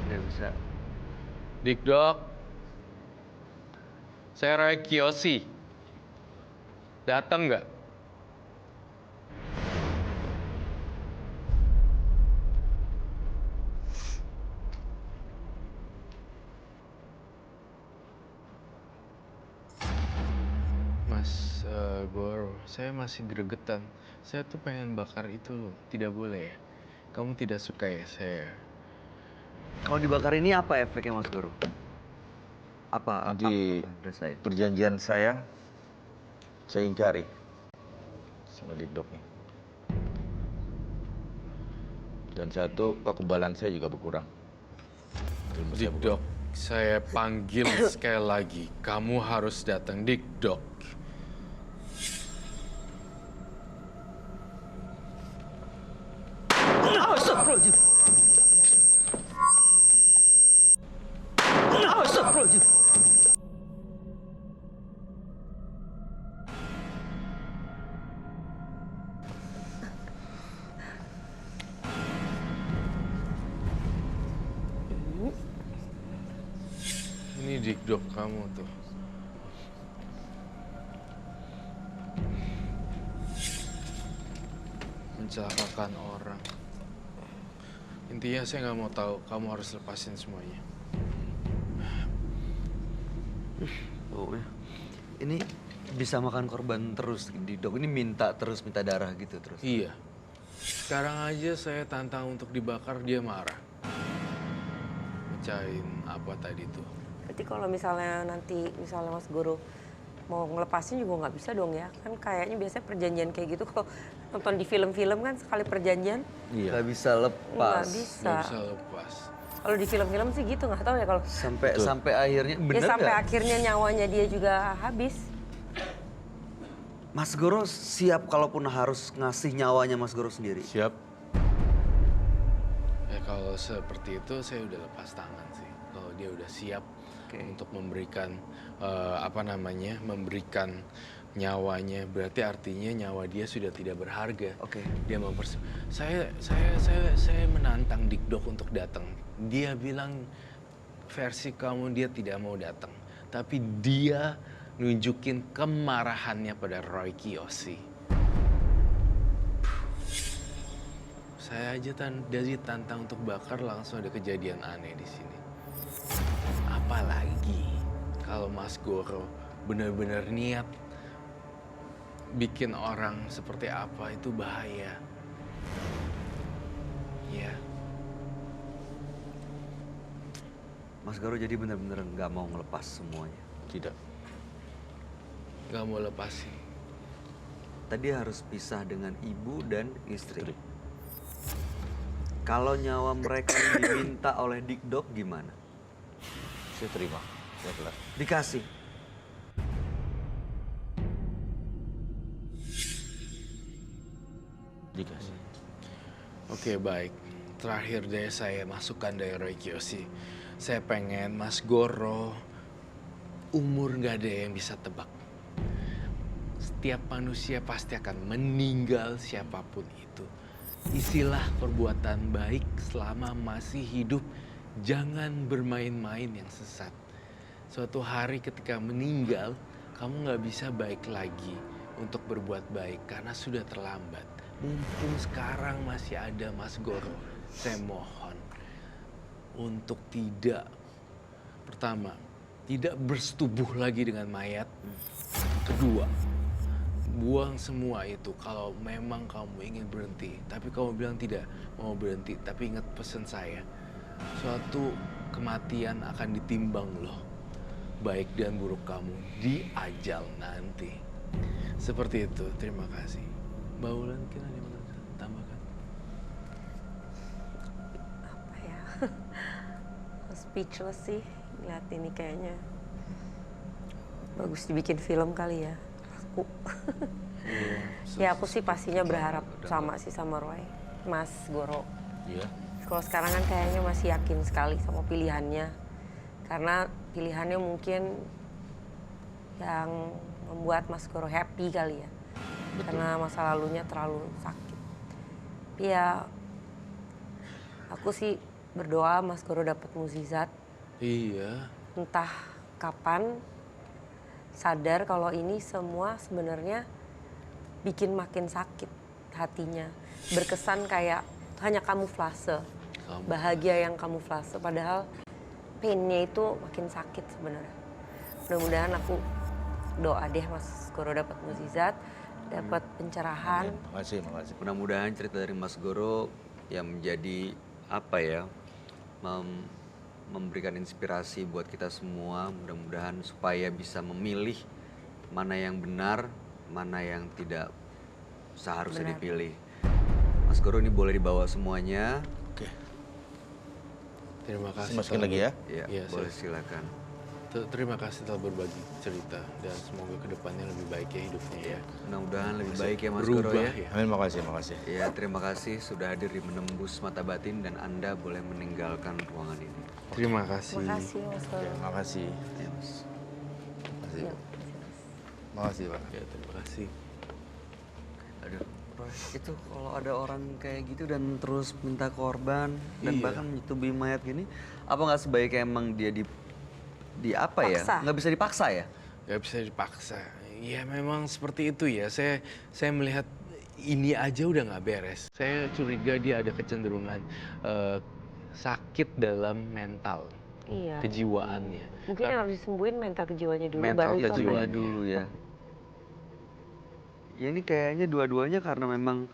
Nggak bisa. Dik Dok, saya Roy Kiyoshi. Datang nggak? Mas Goro, saya masih gregetan. Saya tuh pengen bakar itu loh. Tidak boleh ya? Kamu tidak suka ya saya? Kalau dibakar ini apa efeknya Mas Guru? Apa? Nanti apa yang rasain? perjanjian saya ingkari sama Dik Dok nih. Dan satu, kekebalan saya juga berkurang. Ilmu saya Dik berkurang. Dok, saya panggil sekali lagi. Kamu harus datang, Dik Dok. Ini Dik Dok kamu tuh. Mencelakakan orang. Intinya saya nggak mau tahu. Kamu harus lepasin semuanya. Oh, ya. Ini bisa makan korban terus, Dok. Ini minta darah gitu terus. Iya. Sekarang aja saya tantang untuk dibakar, dia marah. Pecahin apa tadi tuh? Berarti kalau misalnya nanti Mas Guru mau ngelepasin juga nggak bisa dong ya? Kan kayaknya biasanya perjanjian kayak gitu kalau nonton di film-film kan sekali perjanjian Iya. Nggak bisa lepas. nggak bisa. Nggak bisa lepas. Kalau di film-film sih gitu, nggak tahu ya kalau Sampai akhirnya ya bener sampai nggak? akhirnya nyawanya dia juga habis. Mas Goro siap kalaupun harus ngasih nyawanya Mas Goro sendiri. Siap. Ya kalau seperti itu saya udah lepas tangan sih. Kalau dia udah siap untuk memberikan memberikan nyawanya, berarti artinya nyawa dia sudah tidak berharga. Oke. Dia saya menantang Dik Dok untuk datang. Dia bilang versi kamu dia tidak mau datang, tapi dia nunjukin kemarahannya pada Roy Kiyoshi. Saya aja dari tantang untuk bakar, langsung ada kejadian aneh di sini. Apalagi kalau Mas Goro benar-benar niat bikin orang seperti apa, itu bahaya. Ya, Mas Goro jadi bener-bener nggak mau ngelepas semuanya. Tidak. nggak mau lepasin. Tadi harus pisah dengan ibu dan istri. Kalau nyawa mereka diminta oleh Dik Dok gimana? Saya terima. Saya kelar. Dikasih. Dikasih. Oke, baik. Terakhir deh saya masukkan dari Roy Kiyoshi. Saya pengen Mas Goro, umur nggak ada yang bisa tebak. Setiap manusia pasti akan meninggal, siapapun itu. Isilah perbuatan baik selama masih hidup. Jangan bermain-main yang sesat. Suatu hari ketika meninggal, kamu nggak bisa baik lagi untuk berbuat baik karena sudah terlambat. Mumpung sekarang masih ada Mas Goro, saya mohon untuk pertama, tidak bersetubuh lagi dengan mayat. Kedua, buang semua itu kalau memang kamu ingin berhenti. Tapi kamu bilang tidak mau berhenti. Tapi ingat pesan saya, suatu kematian akan ditimbang loh. Baik dan buruk kamu di ajal nanti. Seperti itu, terima kasih. Mbak Wulan, mungkin ada yang mau tambahkan? Apa ya? Speechless sih lihat ini kayaknya. Bagus dibikin film kali ya. Aku. Ya aku sih pastinya berharap sama sih sama Roy, Mas Goro. Iya. Kalau sekarang kan kayaknya masih yakin sekali sama pilihannya. Karena pilihannya mungkin yang membuat Mas Goro happy kali ya. Betul. Karena masa lalunya terlalu sakit. Tapi ya aku sih berdoa Mas Goro dapat mukjizat. Iya. Entah kapan sadar kalau ini semua sebenarnya bikin makin sakit hatinya. Berkesan kayak hanya kamuflase. Bahagia yang kamuflase. Padahal pain-nya itu makin sakit sebenarnya. Mudah-mudahan aku doa deh Mas Goro dapat mukjizat, dapat pencerahan. Makasih, makasih. Mudah-mudahan cerita dari Mas Goro yang menjadi apa ya, memberikan inspirasi buat kita semua. Mudah-mudahan supaya bisa memilih mana yang benar, mana yang tidak seharusnya Benar. dipilih. Mas Guru ini boleh dibawa semuanya. Oke. Terima kasih. Masukin lagi ya. Iya, Iya, boleh saya- silakan. Terima kasih telah berbagi cerita dan semoga kedepannya lebih baik ya hidupnya ya. Mudah-mudahan lebih baik ya Mas Guru Berubah ya. ya. Amin, makasih, makasih. Ya, terima kasih sudah hadir di Menembus Mata Batin dan Anda boleh meninggalkan ruangan ini. Terima kasih. Makasih Mas Guru. Makasih. Ya, Mas. Makasih. Iya. Makasih, Pak. Ya, terima kasih. Aduh, Roy, itu kalau ada orang kayak gitu dan terus minta korban dan Iya. bahkan menyetubuhi mayat gini, apa nggak sebaiknya emang dia di apa ya? Paksa. Nggak bisa dipaksa ya? Gak bisa dipaksa. Ya memang seperti itu ya. Saya melihat ini aja udah nggak beres. Saya curiga dia ada kecenderungan sakit dalam mental, Iya. kejiwaannya. Mungkin yang harus disembuhin mental kejiwaannya dulu. Mental baru itu apa kejiwaan ya? dulu ya. Ya ini kayaknya dua-duanya karena memang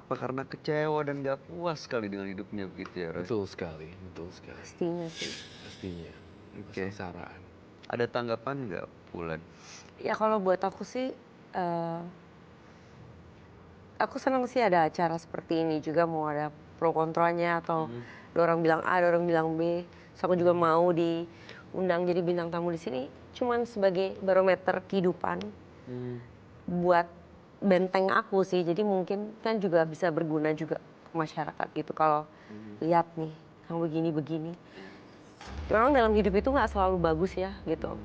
karena kecewa dan gak puas sekali dengan hidupnya begitu ya, Roy? Betul sekali, betul sekali. Pastinya sih. Pastinya. Oke. Kesengsaraan. Ada tanggapan nggak, Bulan? Ya kalau buat aku sih, aku senang sih ada acara seperti ini juga, mau ada pro kontranya atau ada orang bilang A, ada orang bilang B. So aku juga mau diundang jadi bintang tamu di sini, cuman sebagai barometer kehidupan buat benteng aku sih. Jadi mungkin kan juga bisa berguna juga ke masyarakat gitu. Kalau lihat nih, yang begini-begini. Memang dalam hidup itu nggak selalu bagus ya gitu.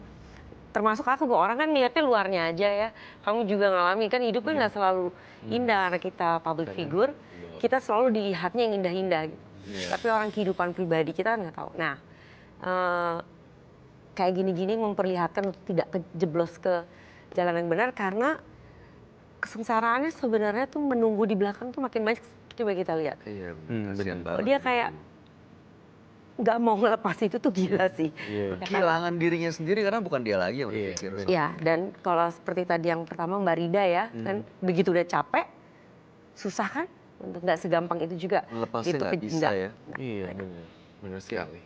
Termasuk aku, orang kan ngeliatnya luarnya aja ya. Kamu juga ngalami kan hidup kan nggak selalu indah karena kita public figure. Kita selalu dilihatnya yang indah-indah gitu. Tapi orang kehidupan pribadi kita kan nggak tahu. Nah, kayak gini-gini memperlihatkan untuk tidak kejeblos ke jalan yang benar karena kesengsaraannya sebenarnya tuh menunggu di belakang tuh makin banyak. Coba kita lihat. Iya, kasihan bener. banget. Dia kayak nggak mau ngelepas itu tuh gila sih. Iya. Ya kan? Kehilangan dirinya sendiri karena bukan dia lagi yang Iya, berpikir. bener. Ya, dan kalau seperti tadi yang pertama Mbak Rida ya, kan begitu udah capek, susah kan? Untuk nggak segampang itu juga. Melepasnya nggak bisa nggak. ya. Iya, benar. Benar sekali.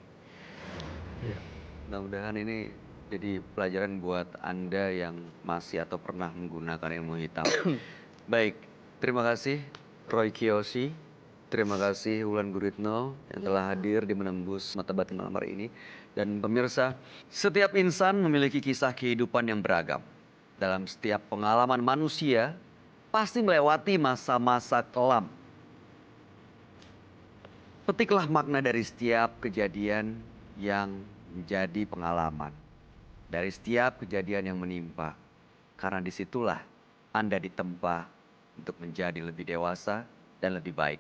Mudah-mudahan ini jadi pelajaran buat Anda yang masih atau pernah menggunakan ilmu hitam. Baik, terima kasih Roy Kiyoshi. Terima kasih Wulan Guritno yang telah hadir di Menembus Mata Batin malam hari ini. Dan pemirsa, setiap insan memiliki kisah kehidupan yang beragam. Dalam setiap pengalaman manusia, pasti melewati masa-masa kelam. Petiklah makna dari setiap kejadian yang menjadi pengalaman. Dari setiap kejadian yang menimpa. Karena disitulah Anda ditempa untuk menjadi lebih dewasa dan lebih baik.